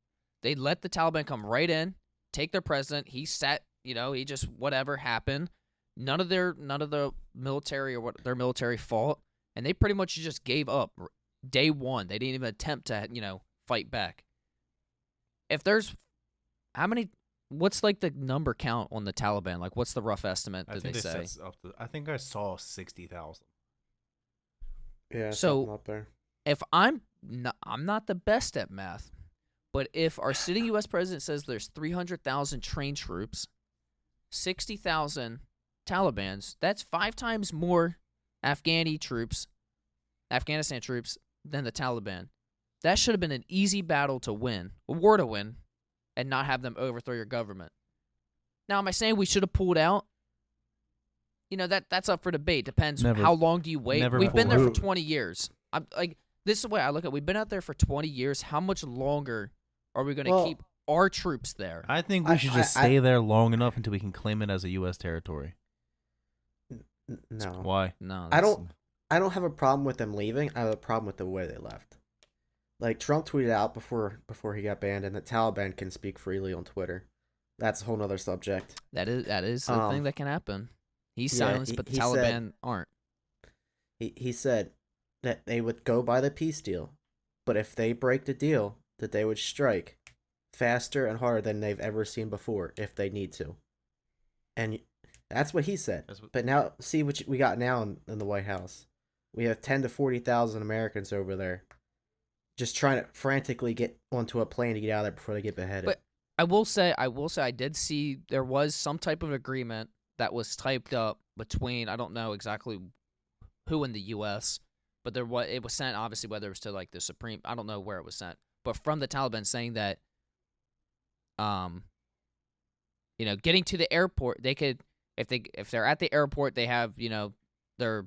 They let the Taliban come right in, take their president. He sat, he just whatever happened. None of the military or what their military fought, and they pretty much just gave up day one. They didn't even attempt to fight back. If there's what's like the number count on the Taliban? Like what's the rough estimate I that think they say? I think I saw 60,000. Yeah, So- something up there. If I'm not the best at math, but if our sitting U.S. president says there's 300,000 trained troops, 60,000 Talibans, that's 5 times more Afghanistan troops than the Taliban. That should have been an easy battle to win, a war to win, and not have them overthrow your government. Now, am I saying we should have pulled out? That's up for debate. Depends. Never- How long do you wait? never We've been there pull for out. 20 years. I'm like, this is the way I look at it. We've been out there for 20 years. How much longer are we going to Well, keep our troops there? I think we should just stay there long enough until we can claim it as a U.S. territory. No. Why? No, I that's- don't have a problem with them leaving. I have a problem with the way they left. Like Trump tweeted out before he got banned, and the Taliban can speak freely on Twitter. That's a whole nother subject. That is the thing that can happen. He's silenced, but the he Taliban said- aren't. He said that they would go by the peace deal, but if they break the deal, that they would strike faster and harder than they've ever seen before if they need to. And that's what he said. But now, see what we got now in the White House. We have 10 to 40,000 Americans over there just trying to frantically get onto a plane to get out of there before they get beheaded. But I will say I did see there was some type of agreement that was typed up between, I don't know exactly who in the U.S., but it was sent, obviously, whether it was to like the Supreme, I don't know where it was sent, but from the Taliban saying that, getting to the airport, they could, if they're at the airport, they have, their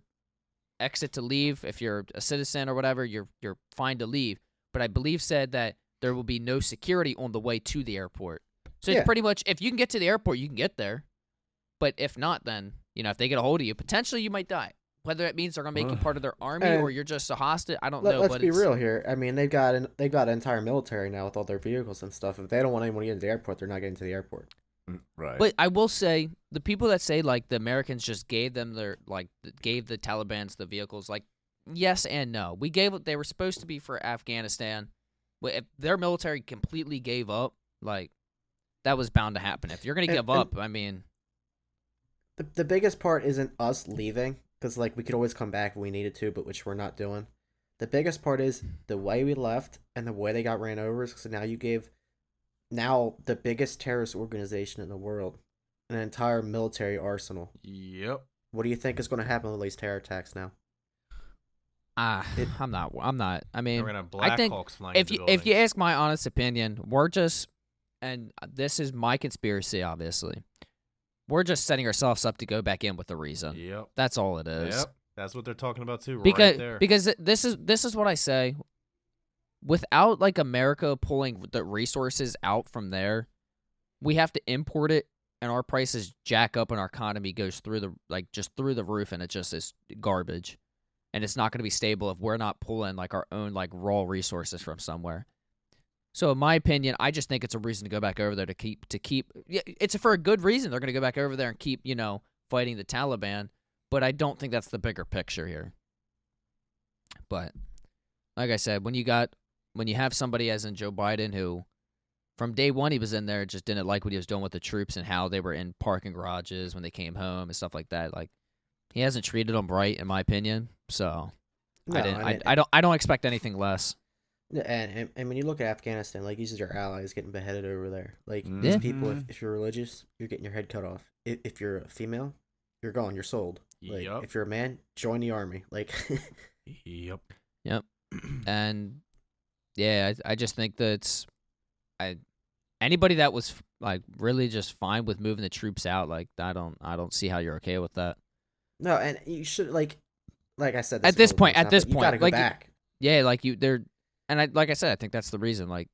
exit to leave. If you're a citizen or whatever, you're fine to leave. But I believe said that there will be no security on the way to the airport. So it's pretty much, if you can get to the airport, you can get there. But if not, then, if they get a hold of you, potentially you might die. Whether it means they're going to make you part of their army or you're just a hostage, I don't know. Let's be real here. I mean, they've got an entire military now with all their vehicles and stuff. If they don't want anyone to get into the airport, they're not getting to the airport. Right. But I will say, the people that say, like, the Americans just gave them gave the Talibans the vehicles, like, yes and no. They were supposed to be for Afghanistan. But if their military completely gave up, like, that was bound to happen. If you're going to give up, I mean... The biggest part isn't us leaving, because, like, we could always come back if we needed to, but which we're not doing. The biggest part is the way we left and the way they got ran over. So now you gave the biggest terrorist organization in the world an entire military arsenal. Yep. What do you think is going to happen with these terror attacks now? I'm not. I mean, we're gonna have Black Hawks flying if you ask my honest opinion, we're just, and this is my conspiracy, obviously, we're just setting ourselves up to go back in with a reason. Yep. That's all it is. Yep. That's what they're talking about too. Because right there. because this is what I say. Without like America pulling the resources out from there, we have to import it, and our prices jack up, and our economy goes through the roof, and it just is garbage, and it's not going to be stable if we're not pulling like our own like raw resources from somewhere. So in my opinion, I just think it's a reason to go back over there to keep. Yeah, it's for a good reason. They're going to go back over there and keep fighting the Taliban, but I don't think that's the bigger picture here. But like I said, when you have somebody as in Joe Biden who, from day one he was in there, just didn't like what he was doing with the troops and how they were in parking garages when they came home and stuff like that. Like, he hasn't treated them right, in my opinion. So I don't expect anything less. And when you look at Afghanistan, like, these are your allies getting beheaded over there. Like, these people, if you're religious, you're getting your head cut off. If you're a female, you're gone. You're sold. Like, if you're a man, join the army. Like, Yep. And yeah, I just think that anybody that was like really just fine with moving the troops out, like, I don't see how you're okay with that. No, and you should like I said. At this point, you gotta go like, back. Yeah, like like I said, I think that's the reason. Like,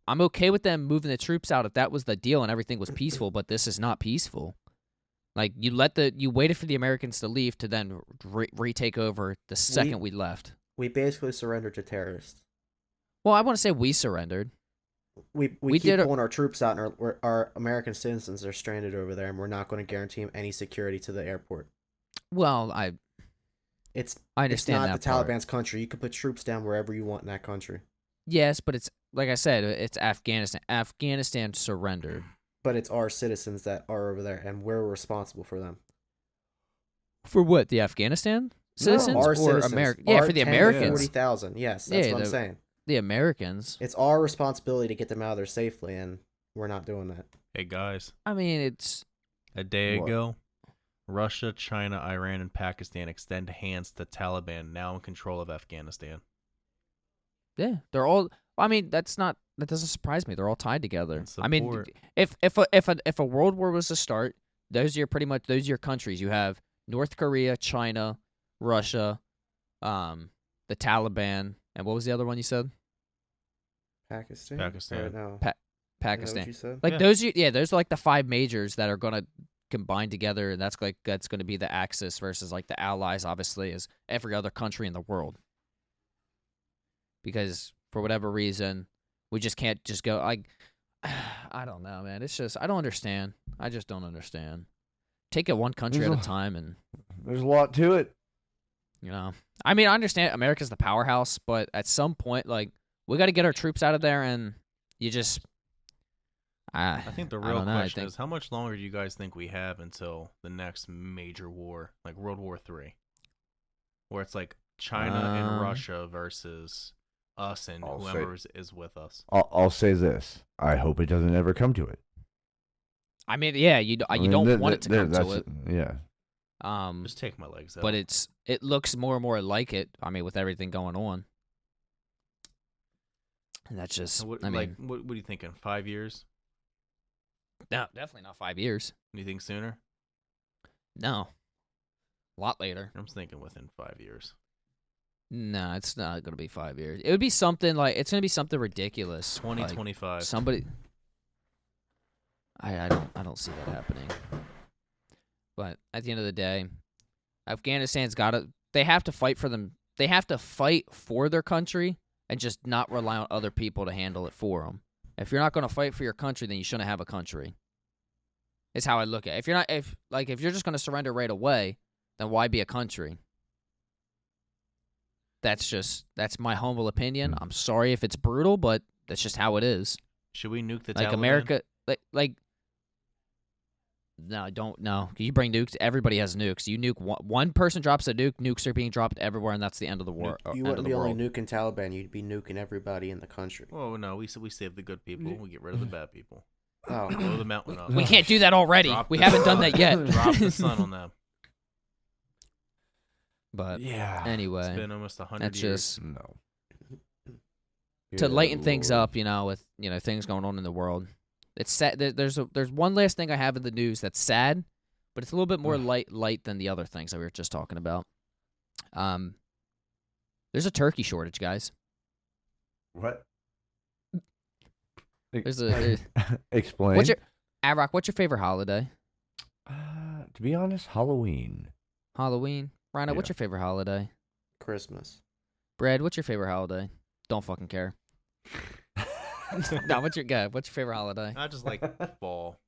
I'm okay with them moving the troops out if that was the deal and everything was peaceful, but this is not peaceful. Like, you waited for the Americans to leave to then retake over the second we left. We basically surrendered to terrorists. Well, I want to say we surrendered. We keep pulling our troops out, and our American citizens are stranded over there, and we're not going to guarantee them any security to the airport. Well, I understand it's not that the Taliban's country. You can put troops down wherever you want in that country. Yes, but it's, like I said, it's Afghanistan. Afghanistan surrendered. But it's our citizens that are over there, and we're responsible for them. For what? The Afghanistan citizens? Our or citizens. America? Yeah, for the Americans. 40,000. Yes, that's what I'm saying. The Americans. It's our responsibility to get them out of there safely, and we're not doing that. Hey, guys. I mean, it's... A day ago, Russia, China, Iran, and Pakistan extend hands to the Taliban, now in control of Afghanistan. Yeah, they're all... I mean, that doesn't surprise me. They're all tied together. I mean, if a world war was to start, those are your countries. You have North Korea, China, Russia, the Taliban, and what was the other one you said? Pakistan. No. Is that Pakistan. what you said? Like, those are like the five majors that are gonna combine together, and that's gonna be the Axis versus like the Allies. Obviously, is every other country in the world, because for whatever reason, we just can't just go like, I don't know, man. It's just, I don't understand. I just don't understand. Take it one country at a time, and there's a lot to it. I mean, I understand America's the powerhouse, but at some point, like, we got to get our troops out of there, and you just... I think the real question is, how much longer do you guys think we have until the next major war, like World War III, where it's like China and Russia versus us and whoever is with us? I'll say this. I hope it doesn't ever come to it. I mean, yeah, you don't want it to come to it. Yeah. Just take my legs out. But it looks more and more like it. I mean, with everything going on. And that's just. What are you thinking? 5 years? No, definitely not 5 years. You think sooner? No. A lot later. I'm thinking within 5 years. No, it's not going to be 5 years. It would be something like, it's going to be something ridiculous. 2025. Like somebody. I don't see that happening. But at the end of the day, Afghanistan's got to. They have to fight for them. They have to fight for their country and just not rely on other people to handle it for them. If you're not going to fight for your country, then you shouldn't have a country. Is how I look at it. If you're just going to surrender right away, then why be a country? That's my humble opinion. I'm sorry if it's brutal, but that's just how it is. Should we nuke the Taliban? America, no, don't. No, you bring nukes. Everybody has nukes. You nuke one person drops a nuke. Nukes are being dropped everywhere, and that's the end of the war. You wouldn't be only nuking Taliban. You'd be nuking everybody in the country. Oh no, we save the good people. We get rid of the bad people. Blow the mountain up. We can't do that already. We haven't done that yet. Drop the sun on them. But yeah, anyway, it's been almost 100 that's years. Just no. To lighten things up, with things going on in the world. It's sad. There's one last thing I have in the news that's sad, but it's a little bit more light than the other things that we were just talking about. There's a turkey shortage, guys. What? Explain. What's your favorite holiday? To be honest, Halloween. Halloween. Rhino, what's your favorite holiday? Christmas. Brad, what's your favorite holiday? Don't fucking care. No, what's your favorite holiday? I just like fall.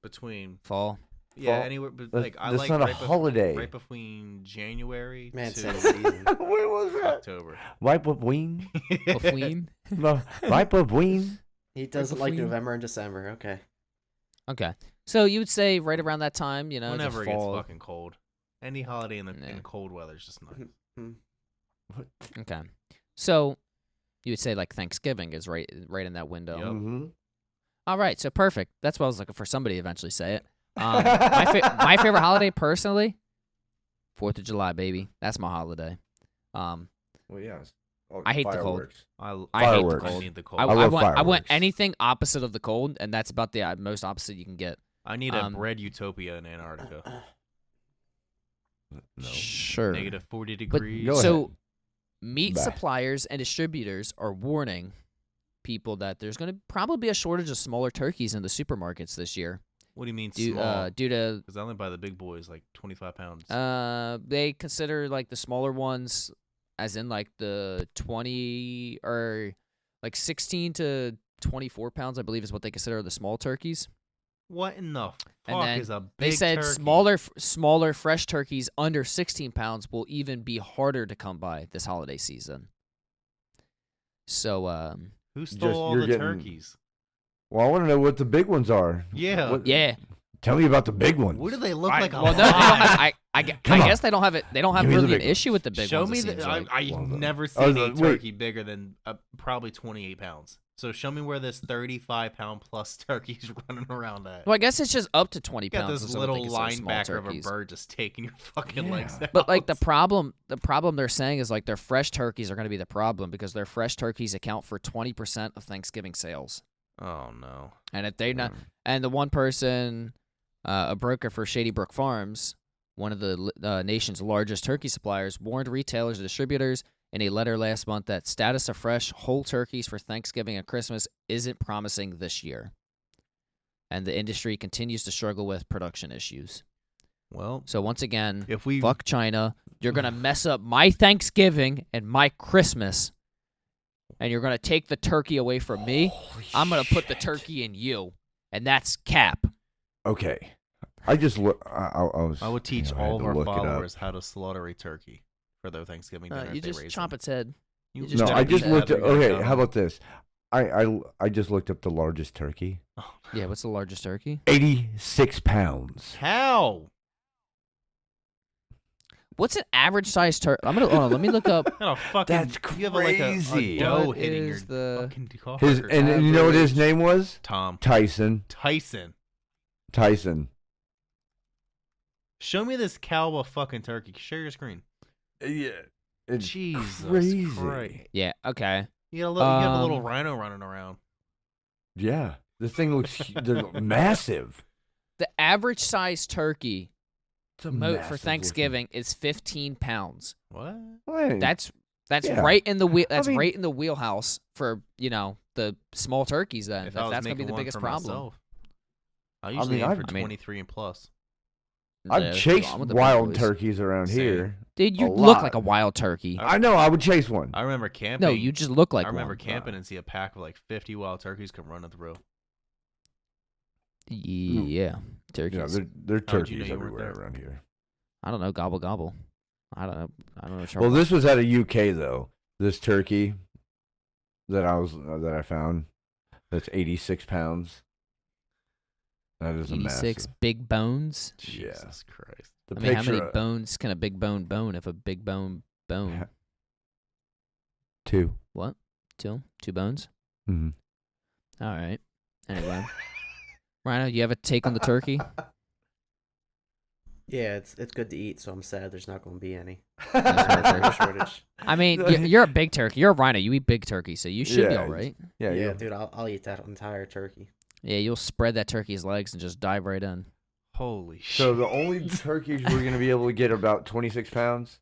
Between fall. Yeah, fall? Anywhere, but like I like not a holiday. Right between January to season. What was that? October. Right between. Between. No, right between. He doesn't like November and December. Okay. Okay. So you would say right around that time, whenever it gets fucking cold. Any holiday in cold weather is just not. Okay. So you would say like Thanksgiving is right in that window. Yep. Mm-hmm. All right, so perfect. That's what I was looking for. Somebody to eventually say it. My favorite holiday, personally, 4th of July, baby. That's my holiday. Well, yes. I hate the cold. I hate the cold. I need the cold. I want anything opposite of the cold, and that's about the most opposite you can get. I need a bread utopia in Antarctica. No. Sure. Negative 40 degrees. So, meat suppliers and distributors are warning people that there's going to probably be a shortage of smaller turkeys in the supermarkets this year. What do you mean small? Due to because I only buy the big boys, like 25 pounds. They consider like the smaller ones, as in like the 20 or like 16 to 24 pounds, I believe, is what they consider the small turkeys. What in the fuck is a big They said turkey? smaller fresh turkeys under 16 pounds will even be harder to come by this holiday season. So, who stole all the turkeys? Well, I want to know what the big ones are. Yeah. Yeah. Tell me about the big ones. What do they look like? Well, no, I guess they don't have it. They don't have really an issue with the big show ones. Me I've never seen a turkey bigger than probably 28 pounds. So show me where this 35-pound plus turkey's running around at. Well, I guess it's just up to 20 pounds. You got this little linebacker of a bird just taking your fucking legs out. But like the problem they're saying is like their fresh turkeys are going to be the problem because their fresh turkeys account for 20% of Thanksgiving sales. Oh no! And if they not, and the one person, a broker for Shady Brook Farms, one of the nation's largest turkey suppliers, warned retailers and distributors in a letter last month that status of fresh whole turkeys for Thanksgiving and Christmas isn't promising this year. And the industry continues to struggle with production issues. Well, so once again, fuck China. You're going to mess up my Thanksgiving and my Christmas, and you're going to take the turkey away from me. I'm going to put the turkey in you, and that's cap. Okay. I just look. I would teach all of our followers how to slaughter a turkey for their Thanksgiving dinner. You just chomp its head. I just looked at. Okay, how about this? I just looked up the largest turkey. Yeah, what's the largest turkey? 86 pounds. How? What's an average size turkey? Hold on, let me look up. That's crazy. You have like a dough hitting your fucking car. And you know what his name was? Tom. Tyson. Tyson. Show me this cow of a fucking turkey. Share your screen. Yeah. It's Jesus crazy. Christ. Yeah. Okay. You have a little rhino running around. Yeah. This thing looks they're massive. The average size turkey It's a for massive Thanksgiving is 15 pounds. What? looking- That's Yeah. right in the That's I mean- right in the wheelhouse for the small turkeys. Then If I was that's gonna be making the one biggest for problem. myself, I usually mean, aim for I mean- 23 and plus. I've Yeah, chased I'm with the big wild boys. turkeys around Same. here. Dude, you a look lot. like a wild turkey. I know. I would chase one. I remember camping. No, you just look like I remember one. camping and see a pack of like 50 wild turkeys come running through. Yeah, turkeys. Yeah, they're How'd you know turkeys you weren't everywhere there? around here. I don't know. Gobble gobble. I don't know. Well, this was out of UK though. This turkey that I found, that's 86 pounds. That is a 86 massive. big bones. Yeah. Jesus Christ. The I mean, how picture many bones can a big bone if a big bone? Two. What? Two bones? Mm-hmm. All right. Anyway, Rhino, you have a take on the turkey? Yeah, it's good to eat, so I'm sad there's not going to be any. Turkey shortage. I mean, you're a big turkey. You're a rhino. You eat big turkey, so you should be Yeah. all right. Yeah, Yeah, you- dude, I'll eat that entire turkey. Yeah, you'll spread that turkey's legs and just dive right in. Holy shit. So the only turkeys we're gonna be able to get are about 26 pounds.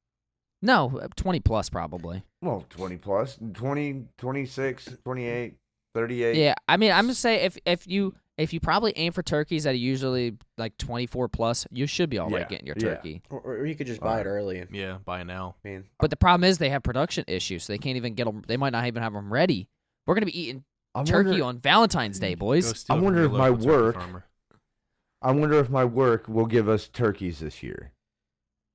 No, 20 plus probably. Well, 20 plus, 20, 26, 28, 38. Yeah, I mean, I'm gonna say if you probably aim for turkeys that are usually like 24 plus, you should be all right Yeah, getting your yeah. turkey. Or you could just buy it early. And, Yeah, by now. I mean, But the problem is they have production issues, so they can't even get them. They might not even have them ready. We're gonna be eating turkey on Valentine's Day, Go boys. steal I from wonder your if my local turkey work- farmer. I wonder if my work will give us turkeys this year.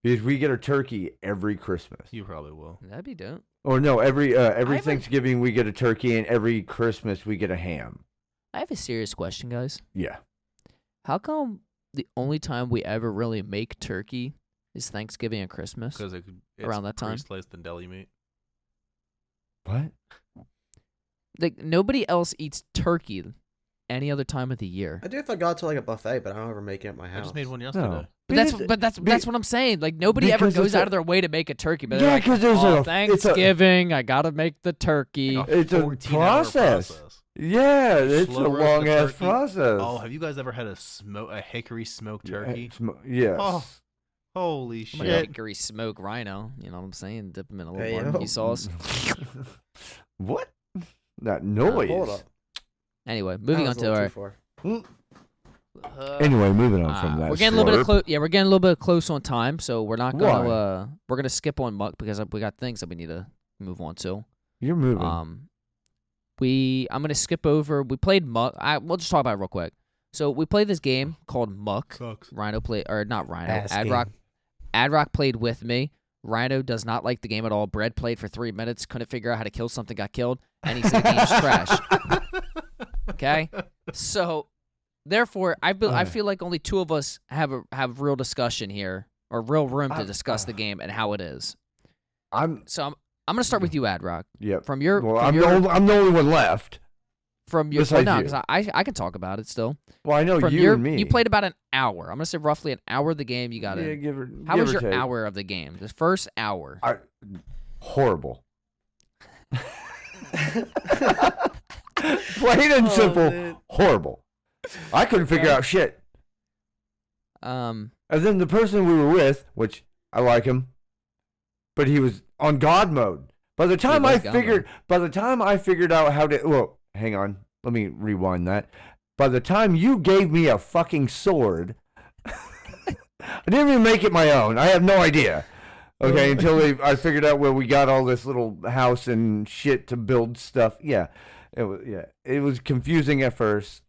Because we get a turkey every Christmas. You probably will. That'd be dope. Or no, every haven't- Thanksgiving we get a turkey, and every Christmas we get a ham. I have a serious question, guys. Yeah. How come the only time we ever really make turkey is Thanksgiving and Christmas? Because it's Around that time? pre-sliced than deli meat. What? Like nobody else eats turkey any other time of the year. I do if I got to like a buffet, but I don't ever make it at my house. I just made one yesterday. But that's what I'm saying. Like nobody ever because goes it's out a- of their way to make a turkey. But Yeah, they're like, 'cause there's oh, a- it's a- Thanksgiving. I gotta make the turkey. It's a 14-hour process. Yeah, it's Slow a roast the long ass turkey. process. Oh, have you guys ever had a hickory smoked turkey? Yes. Oh, holy I'm gonna shit! hickory smoke rhino. You know what I'm saying? Dip them in a little Hey, yo. barbecue sauce. What? That noise. Hold up. Anyway, moving on That was a to little our. too far. Anyway, moving on from that. We're getting a little bit slurp. close. Yeah, we're getting a little bit close on time, so we're not gonna. Why? We're gonna skip on Muck because we got things that we need to move on to. You're moving. I'm gonna skip over. We played Muck. We'll just talk about it real quick. So we played this game called Muck. Sucks. Rhino played, or not Rhino. Ass Adrock. game. Adrock played with me. Rhino does not like the game at all. Bread played for 3 minutes, couldn't figure out how to kill something, got killed, and he said the game's trash. Okay, so therefore, I feel like only two of us have real discussion here, or real room to discuss the game and how it is. I'm. So I'm gonna start with you, Adrock. Yep. From your, Well, from I'm your, the only one left. from your. besides no, you. because I can talk about it still. Well, I know From you your, and me. you played about an hour. I'm gonna say roughly an hour of the game. You got Yeah, it. give her. How give was or your take. hour of the game? The first hour. Horrible. Plain and simple, dude. horrible. I couldn't figure out shit. Um. And then the person we were with, which I like him, but he was on God mode. By the time was God I figured out how to, well, hang on, let me rewind that. By the time you gave me a fucking sword, I didn't even make it my own. I have no idea. Okay, until I figured out where we got all this little house and shit to build stuff. Yeah, it was confusing at first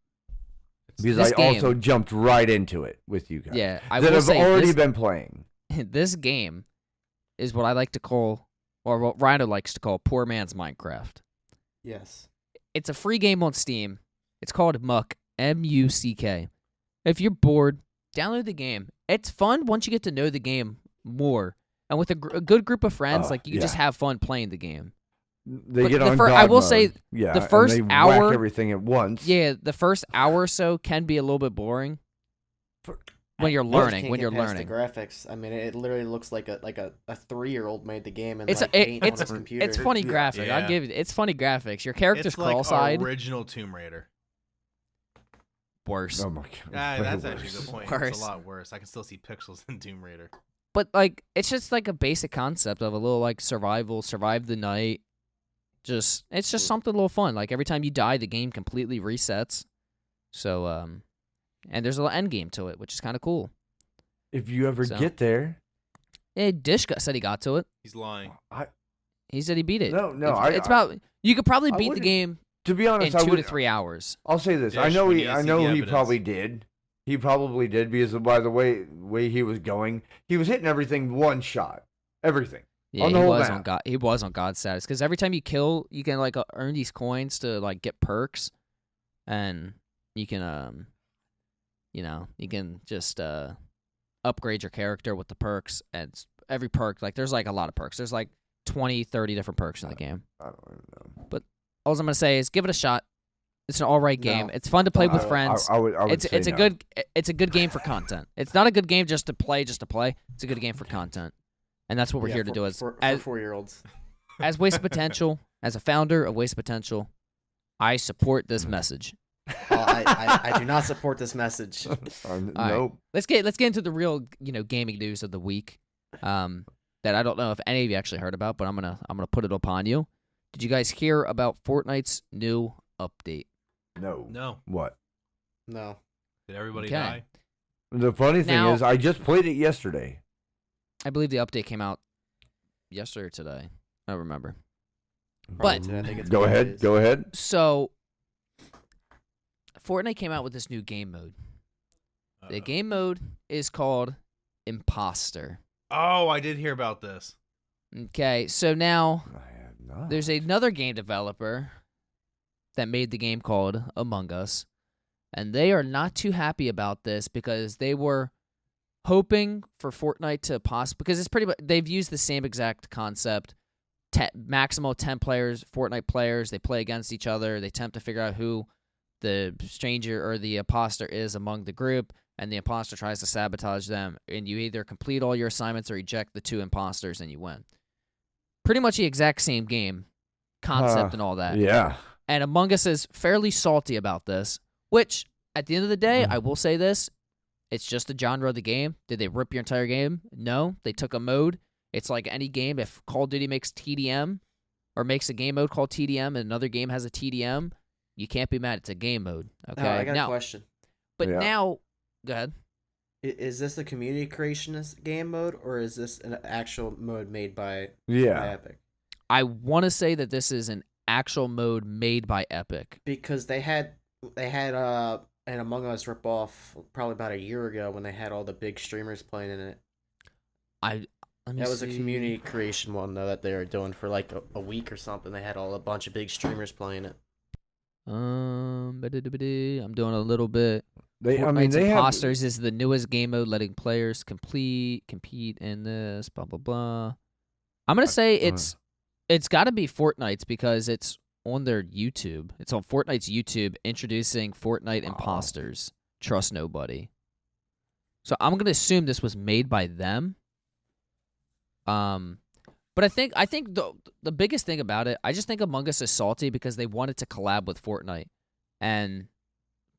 because This I also game- jumped right into it with you guys. Yeah, I that will have say already this, been playing. this game is what I like to call, or what Rhino likes to call, poor man's Minecraft. Yes. It's a free game on Steam. It's called Muck, M-U-C-K. If you're bored, download the game. It's fun once you get to know the game more. And with a good group of friends, like you just have fun playing the game. They But get the on fir- God I will mode. say yeah, the first and they hour- whack everything at once. Yeah, the first hour or so can be a little bit boring. when you're learning. When you're past learning, the graphics. I mean, it literally looks like a 3-year-old made the game and it's paint on it's his computer. it's funny graphics. Yeah. I'll give you. It's funny graphics. Your character's it's like cross-eyed. Original Tomb Raider. Worse. Oh my god. That's actually a good point. Worse. It's a lot worse. I can still see pixels in Tomb Raider. But like, it's just like a basic concept of a little like survive the night. It's just something a little fun. Like every time you die, the game completely resets. So and there's a little end game to it, which is kind of cool. If you ever get there, Dish said he got to it. He's lying. He said he beat it. No, it's about you could probably beat the game. To be honest, in 2 to 3 hours. I'll say this: Dish, I know we he need to see the evidence. probably did. He probably did because by the way he was going, he was hitting everything one shot, everything. Yeah, on the he whole was map. on God. He was on God status because every time you kill, you can like earn these coins to like get perks, and you can you can just upgrade your character with the perks, and every perk there's like a lot of perks. There's like 20, 30 different perks in the game. I don't even know. But all I'm gonna say is give it a shot. It's an all right game. It's fun to play with friends. I would say it's a no. it's a good game for content. It's not a good game just to play. It's a good game for content, and that's what we're here to do. As 4-year-olds. As Waste of Potential, as a founder of Waste of Potential, I support this message. I do not support this message. Nope. Right. Let's get into the real gaming news of the week. That I don't know if any of you actually heard about, but I'm gonna put it upon you. Did you guys hear about Fortnite's new update? No. What? No. Did everybody Okay. die? The funny thing Now- is, I just played it yesterday. I believe the update came out yesterday or today. I don't remember. But I think it's Go ahead. so Fortnite came out with this new game mode. The game mode is called Imposter. Oh, I did hear about this. Okay, so now I have not. there's another game developer that made the game called Among Us, and they are not too happy about this because they were hoping for Fortnite to because it's pretty much they've used the same exact concept. Maximal 10 players, Fortnite players, they play against each other. They attempt to figure out who the stranger or the imposter is among the group, and the imposter tries to sabotage them, and you either complete all your assignments or eject the 2 imposters and you win. Pretty much the exact same game concept and all that. Yeah. And Among Us is fairly salty about this, which, at the end of the day, I will say this, it's just the genre of the game. Did they rip your entire game? No. They took a mode. It's like any game. If Call of Duty makes TDM or makes a game mode called TDM and another game has a TDM, you can't be mad. It's a game mode. Okay. I got a question. But Yeah. now, go ahead. Is this a community creationist game mode, or is this an actual mode made by Epic? I want to say that this is an actual mode made by Epic. Because they had an Among Us ripoff probably about a year ago when they had all the big streamers playing in it. That was a community creation one though that they were doing for like a week or something. They had a bunch of big streamers playing it. I'm doing a little bit. Fortnite's Imposters is the newest game mode, letting players compete in this. Blah blah blah. I'm gonna say it's got to be Fortnite's because it's on their YouTube. It's on Fortnite's YouTube introducing Fortnite Imposters. Trust nobody. So I'm gonna assume this was made by them. But I think the biggest thing about it, I just think Among Us is salty because they wanted to collab with Fortnite and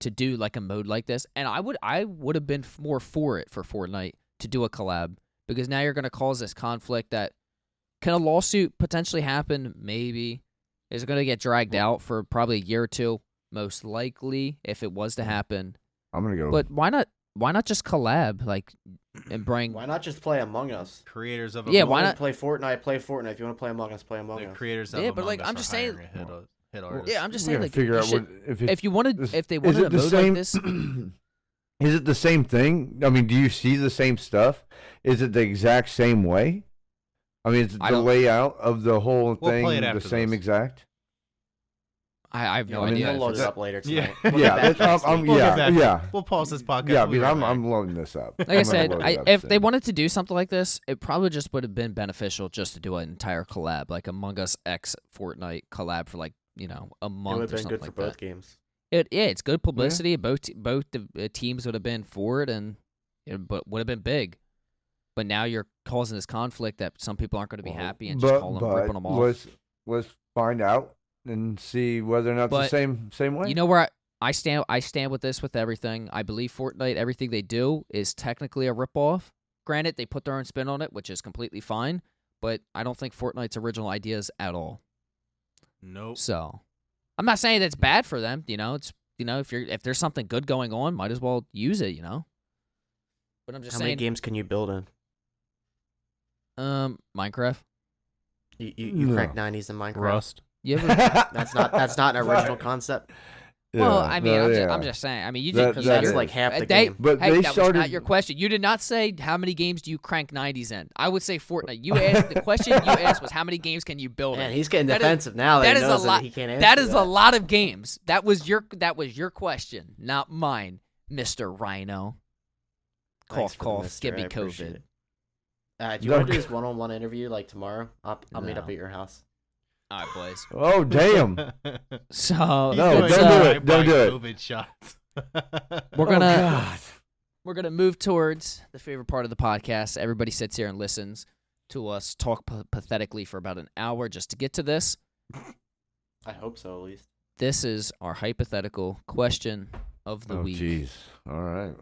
to do like a mode like this, and I would have been more for it for Fortnite to do a collab because now you're going to cause this conflict that can a lawsuit potentially happen? Maybe. Is it going to get dragged out for probably a year or two? Most likely, if it was to happen. I'm gonna go. But why not? Why not just collab and bring? Why not just play Among Us? Creators of why not play Fortnite? Play Fortnite. If you want to play Among Us, play Among the Us. creators of Yeah, but, Among like, Us I'm just are saying- hiring hit artists. Yeah, I'm just We saying gotta like figure you out should- if you wanted if they wanted a the mode same, like this. Is it the same thing? I mean, do you see the same stuff? Is it the exact same way? I mean, is I the don't- layout of the whole We'll thing play it the after same this. exact? I have no I mean, idea. We'll load if it it's- up later Yeah. tonight. We'll get Yeah, back next week. We'll get back. yeah. We'll pause this podcast. Yeah, We'll be because right back. I'm loading this up. Like I I'm gonna said, load it up if soon. they wanted to do something like this, it probably just would have been beneficial just to do an entire collab, like Among Us X Fortnite collab for a It would month have or been something good for like both that. games. It's good publicity. Yeah. Both the teams would have been for it, and but would have been big. But now you're causing this conflict that some people aren't going to be happy and just ripping them off. Let's find out and see whether or not it's the same way. You know where I stand? I stand with this with everything. I believe Fortnite, everything they do is technically a ripoff. Granted, they put their own spin on it, which is completely fine. But I don't think Fortnite's original ideas at all. Nope. So, I'm not saying that's bad for them. It's if there's something good going on, might as well use it. But I'm just saying. How many games can you build in? Minecraft. You crack 90s in Minecraft. Rust. You ever... That's not an original concept. Well, I mean, I'm just saying. I mean, you just that's like half the game. But that was not your question. You did not say how many games do you crank 90s in. I would say Fortnite. You asked the question you asked was how many games can you build? Man, he's getting defensive now. That is a lot. He can't answer that is a lot of games. That was your question, not mine, Mr. Rhino. Cough, cough. Give me COVID. Do you want to do this one-on-one interview like tomorrow? I'll meet up at your house. All right, boys. Oh, damn. So no, don't do it. Don't do it. COVID shots. We're gonna move towards the favorite part of the podcast. Everybody sits here and listens to us talk pathetically for about an hour just to get to this. I hope so, at least. This is our hypothetical question of the week. Oh, jeez. All right.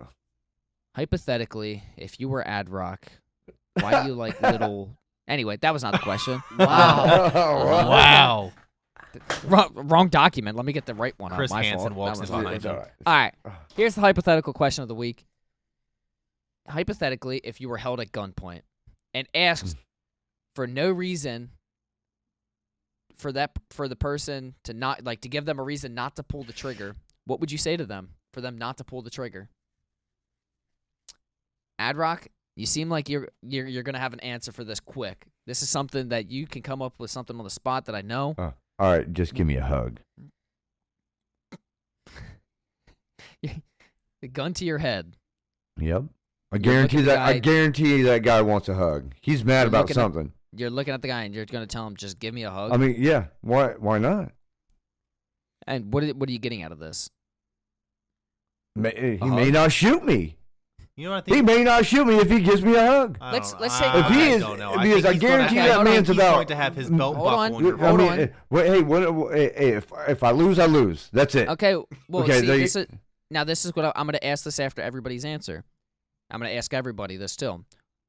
Hypothetically, if you were Ad Rock, why do you like little... Anyway, that was not the question. Wow. Wrong document. Let me get the right one. Chris my Hansen fault. walks in behind him. All right. Here's the hypothetical question of the week. Hypothetically, if you were held at gunpoint and asked for no reason for the person to not to give them a reason not to pull the trigger, what would you say to them for them not to pull the trigger? Ad Rock, you seem like you're gonna have an answer for this quick. This is something that you can come up with something on the spot that I know. All right, just give me a hug. The gun to your head. Yep. I guarantee that guy wants a hug. He's mad about something. You're looking at the guy and you're gonna tell him, just give me a hug. I mean, yeah. Why not? And what are you getting out of this? He may not shoot me. You know what I think? He may not shoot me if he gives me a hug. Let's say if he is, because I guarantee that man's about. Going to have his belt buckle on your hold on. Hey, if I lose, I lose. That's it. Okay. Well, okay, this is what I'm going to ask this after everybody's answer. I'm going to ask everybody this too.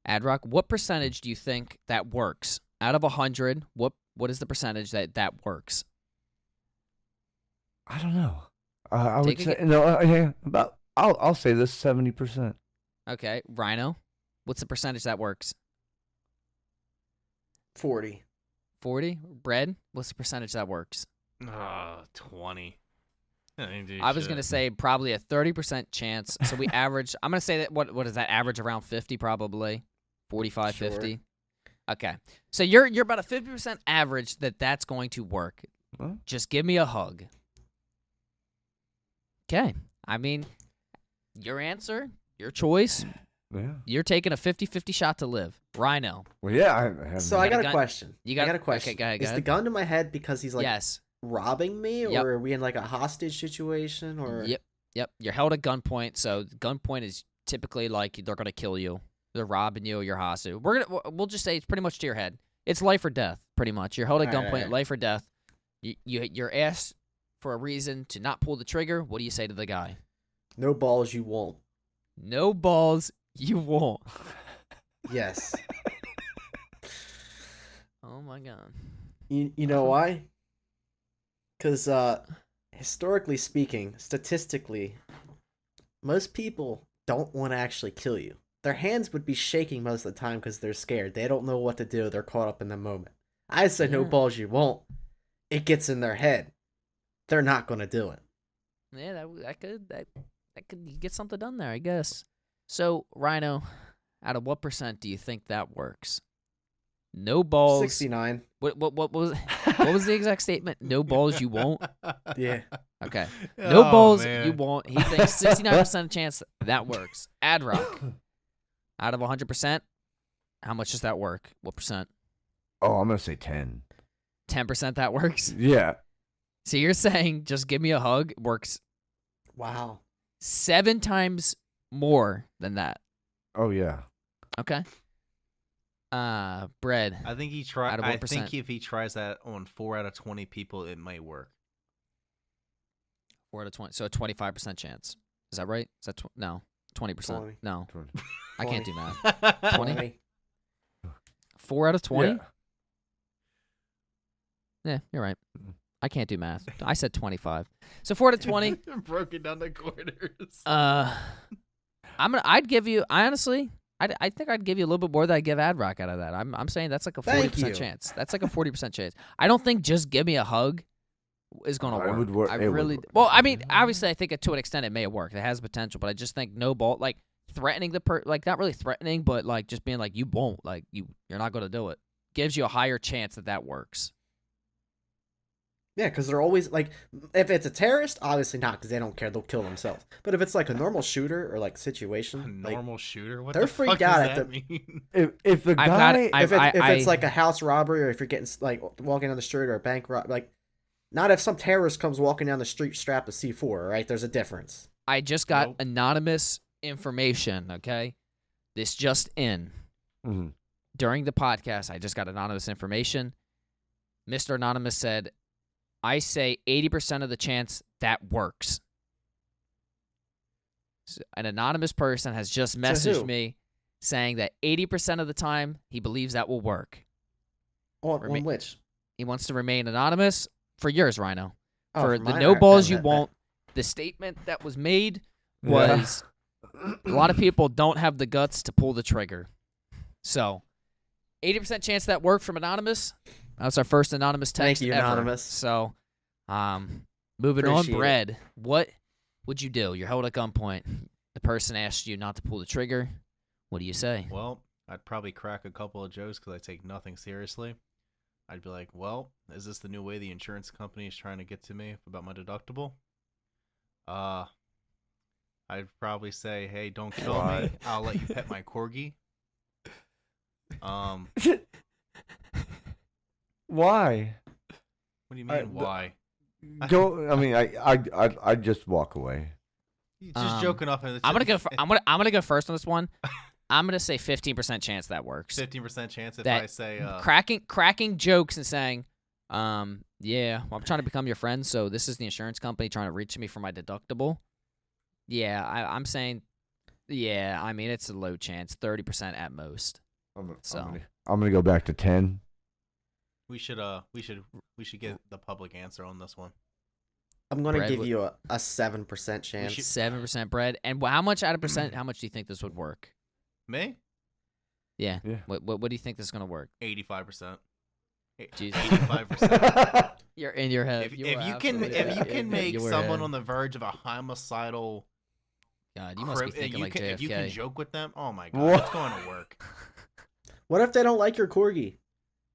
Ad Rock, what percentage do you think that works out of 100? What is the percentage that works? I don't know. I would say I'll say this 70%. Okay, Rhino, what's the percentage that works? 40. 40? Bread, what's the percentage that works? 20. I was going to say probably a 30% chance. So we average, I'm going to say that, what is that, average around 50 probably? 45, sure. 50? Okay. So you're about a 50% average that's going to work. Huh? Just give me a hug. Okay. I mean, your answer, your choice. Yeah. You're taking a 50-50 shot to live. Rhino. Well, yeah. I got a question. I got a question. Okay, go ahead. Is the gun to my head because he's yes. robbing me, or are we in like a hostage situation? Or Yep. You're held at gunpoint. So gunpoint is typically like they're gonna kill you. They're robbing you. You're hostage. We'll just say it's pretty much to your head. It's life or death, pretty much. You're held at gunpoint, right. Life or death. You're asked for a reason to not pull the trigger. What do you say to the guy? No balls, you won't. No balls, you won't. Yes. Oh my god. You know why? Because historically speaking, statistically, most people don't want to actually kill you. Their hands would be shaking most of the time because they're scared. They don't know what to do. They're caught up in the moment. I said no balls, you won't. It gets in their head. They're not going to do it. Yeah, that could get something done there, I guess. So, Rhino, out of what % do you think that works? No balls. 69. What was the exact statement? No balls, you won't. Yeah. Okay. No balls, man. You won't. He thinks 69% chance that works. Ad Rock, out of 100%, how much does that work? What percent? Oh, I'm gonna say 10. 10% that works. Yeah. So you're saying just give me a hug works Wow. 7 times more than that. Oh yeah. Okay. Bread. I think if he tries that on 4 out of 20 people, it might work. 4 out of 20. So a 25% chance. Is that right? Is that no? 20%. 20. No. 20. I can't do math. 20? 4 out of 20? Yeah, you're right. I can't do math. I said 25. So 4 out of 20. Broken down the quarters. I'd give you, honestly, I think I'd give you a little bit more than I give Ad Rock out of that. I'm saying that's like a 40% chance. That's like a 40% chance. I don't think just give me a hug is going to work. It would work. I really, well, I mean, obviously, I think to an extent it may work. It has potential, but I just think no ball, like threatening like not really threatening, but like just being like, you won't, like you're not going to do it, gives you a higher chance that works. Yeah, because they're always like, if it's a terrorist, obviously not, because they don't care, they'll kill themselves. But if it's like a normal shooter or like situation, shooter, what they're the freaked fuck out does at that mean? If the guy, if it's like a house robbery, or if you're getting like walking down the street, or a bank rob, like, not if some terrorist comes walking down the street strapped to C4, right? There's a difference. I just got anonymous information. Okay, this just in during the podcast. I just got anonymous information. Mr. Anonymous said, I say 80% of the chance that works. So an anonymous person has just messaged me saying that 80% of the time he believes that will work. On which? He wants to remain anonymous. For yours, Rhino. Oh, for for the mine, no balls you won't. The statement that was made was a lot of people don't have the guts to pull the trigger. So 80% chance that worked from Anonymous. That's our first anonymous text Thank you, ever. Anonymous. So, moving Appreciate on, Bread. What would you do? You're held at gunpoint. The person asked you not to pull the trigger. What do you say? Well, I'd probably crack a couple of jokes because I take nothing seriously. I'd be like, well, is this the new way the insurance company is trying to get to me about my deductible? I'd probably say, hey, don't kill me. I'll let you pet my corgi. Why? What do you mean, why? Go. I mean, I'd just walk away. Just joking off. I'm gonna go first on this one. I'm gonna say 15% chance that works. 15% chance if that I say cracking jokes and saying, yeah, well, I'm trying to become your friend, so this is the insurance company trying to reach me for my deductible. Yeah, I'm saying, yeah. I mean, it's a low chance, 30% at most. I'm gonna go back to 10. We should get the public answer on this one. I'm gonna give you a 7% chance. 7% Bread. And how much out of percent? How much do you think this would work? Me? Yeah. What do you think this is gonna work? 85%. Jesus. 85%. You're in your head. If you can make someone on the verge of a homicidal, God, you must be thinking like JFK. If you can joke with them, oh my God, it's going to work. What if they don't like your corgi?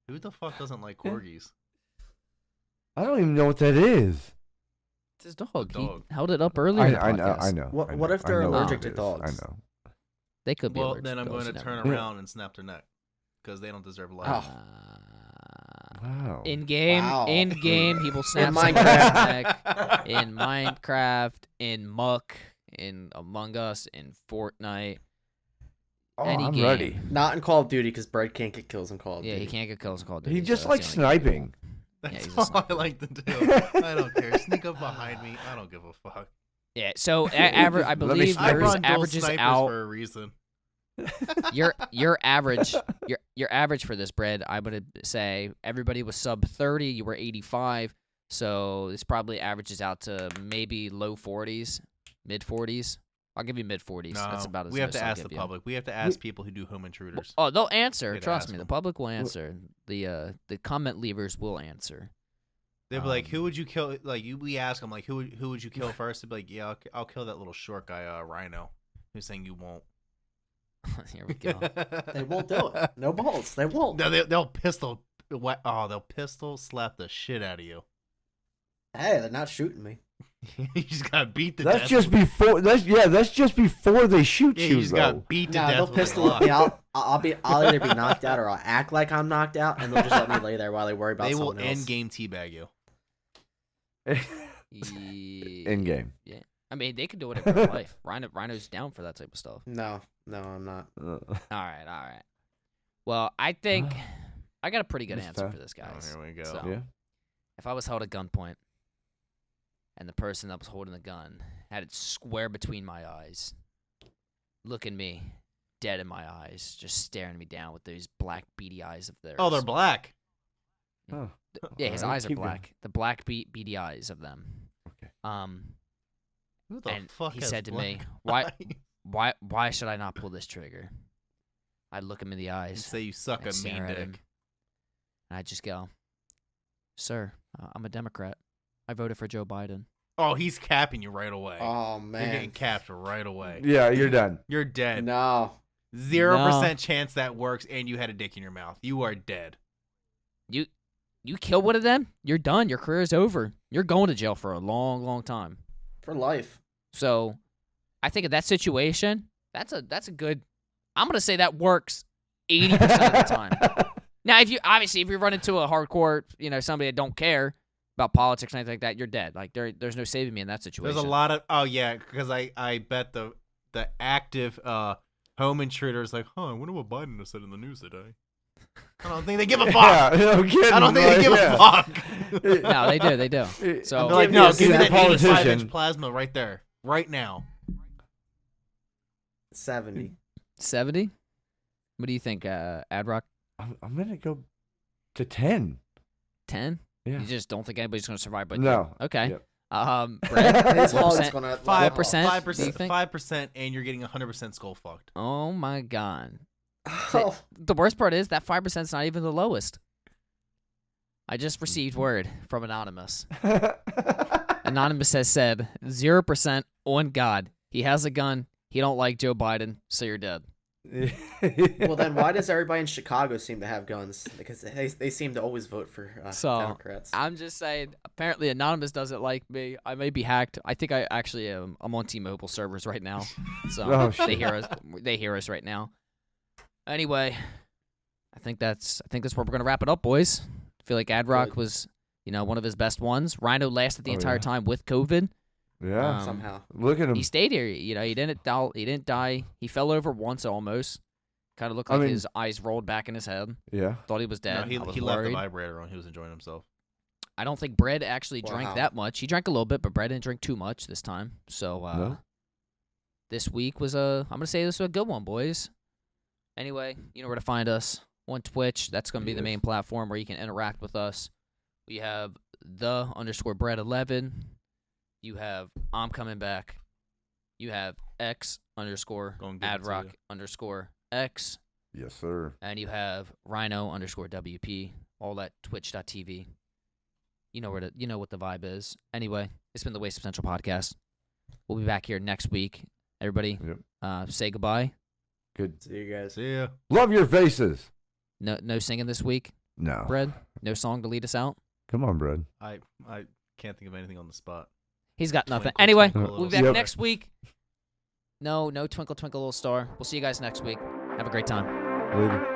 Who the fuck doesn't like corgis? I don't even know what that is. It's his dog. He held it up earlier. I know. What if they're allergic to dogs? I know. They could be. Well, then I'm going to turn around and snap their neck because they don't deserve life. Wow. In game, people snap someone's neck. In Minecraft, in Muck, in Among Us, in Fortnite. I'm ready. Not in Call of Duty because Bread can't get kills in Call of Duty. Yeah, he can't get kills in Call of Duty. He just likes sniping. That's all I like to do. I don't care. Sneak up behind me. I don't give a fuck. Yeah, so I believe yours averages out for a reason. Your average for this, Bread, I would say everybody was sub 30, you were 85, so this probably averages out to maybe low 40s, mid 40s. I'll give you mid 40s. No, that's about as we have to I'll ask the public. We have to ask people who do home intruders. Oh, they'll answer. Trust me, the public will answer. The comment leavers will answer. They'll be like, "Who would you kill?" Like we ask them, like, "Who would you kill first?" They'll be like, "Yeah, I'll kill that little short guy, Rhino." Who's saying you won't? Here we go. They won't do it. No balls. They won't. No, they'll pistol. They'll pistol slap the shit out of you. Hey, they're not shooting me. You just got beat to death. That's just before they shoot you. You just got beat to death. They'll pistol me. I'll either be knocked out or I'll act like I'm knocked out, and they'll just let me lay there while they worry about someone else. They will end game teabag you. In game. Yeah. I mean, they can do it in real life. Rhino's down for that type of stuff. No, I'm not. All right. Well, I think I got a pretty good answer for this, guys. Here we go. So, if I was held at gunpoint and the person that was holding the gun had it square between my eyes, looking me dead in my eyes, just staring me down with those black beady eyes of theirs. Oh, they're black. Oh. Yeah, his eyes are black. Going. The black beady eyes of them. Okay. Who the and fuck he has said to me, black why should I not pull this trigger? I'd look him in the eyes. And say you suck a mean dick. And I'd just go, sir, I'm a Democrat. I voted for Joe Biden. Oh, he's capping you right away. Oh, man. You're getting capped right away. Yeah, you're done. You're dead. No. 0% chance that works, and you had a dick in your mouth. You are dead. You kill one of them, you're done. Your career is over. You're going to jail for a long, long time. For life. So, I think in that situation, that's a good. I'm gonna say that works 80% of the time. Now, if you run into a hardcore, somebody that don't care about politics or anything like that, you're dead. Like there's no saving me in that situation. There's a lot of because I bet the active home intruder is like, I wonder what Biden has said in the news today. I don't think they give a fuck. Yeah, no kidding. I don't think they give a fuck. No, they do. So they're like, no, give me that politician. 85-inch plasma right there, right now. 70. 70? What do you think, Adrock? I'm gonna go to 10. 10? Yeah. You just don't think anybody's gonna survive, but no. Okay. Yep. Brad, His what hull is percent? gonna 5%? 5%, and you're getting 100% skull fucked. Oh my god. Oh. The worst part is that 5% is not even the lowest. I just received word from Anonymous. Anonymous has said 0% on God. He has a gun. He don't like Joe Biden, so you're dead. Well, then why does everybody in Chicago seem to have guns? Because they seem to always vote for Democrats. I'm just saying, apparently Anonymous doesn't like me. I may be hacked. I think I actually am. I'm on T-Mobile servers right now. So they hear us right now. Anyway, I think that's where we're going to wrap it up, boys. I feel like Adrock was, one of his best ones. Rhino lasted the entire time with COVID. Yeah, somehow. Look at him. He stayed here. He didn't die. He fell over once almost. Kind of looked like his eyes rolled back in his head. Yeah. Thought he was dead. No, he left the vibrator on. He was enjoying himself. I don't think Brett actually drank that much. He drank a little bit, but Brett didn't drink too much this time. So this week was I'm going to say this was a good one, boys. Anyway, you know where to find us. On Twitch, that's going to be the main platform where you can interact with us. We have _Brett11. You have I'm coming back. You have X_Adrock_X. Yes, sir. And you have Rhino_WP. All at Twitch.tv. You know what the vibe is. Anyway, it's been the Waste of Central podcast. We'll be back here next week. Everybody, say goodbye. Good. See you guys. See ya. Love your faces. No singing this week. No. Brad, no song to lead us out. Come on, Brad. I can't think of anything on the spot. He's got nothing. Twinkle, Anyway, twinkle, we'll be back next week. No Twinkle Twinkle Little Star. We'll see you guys next week. Have a great time. Later.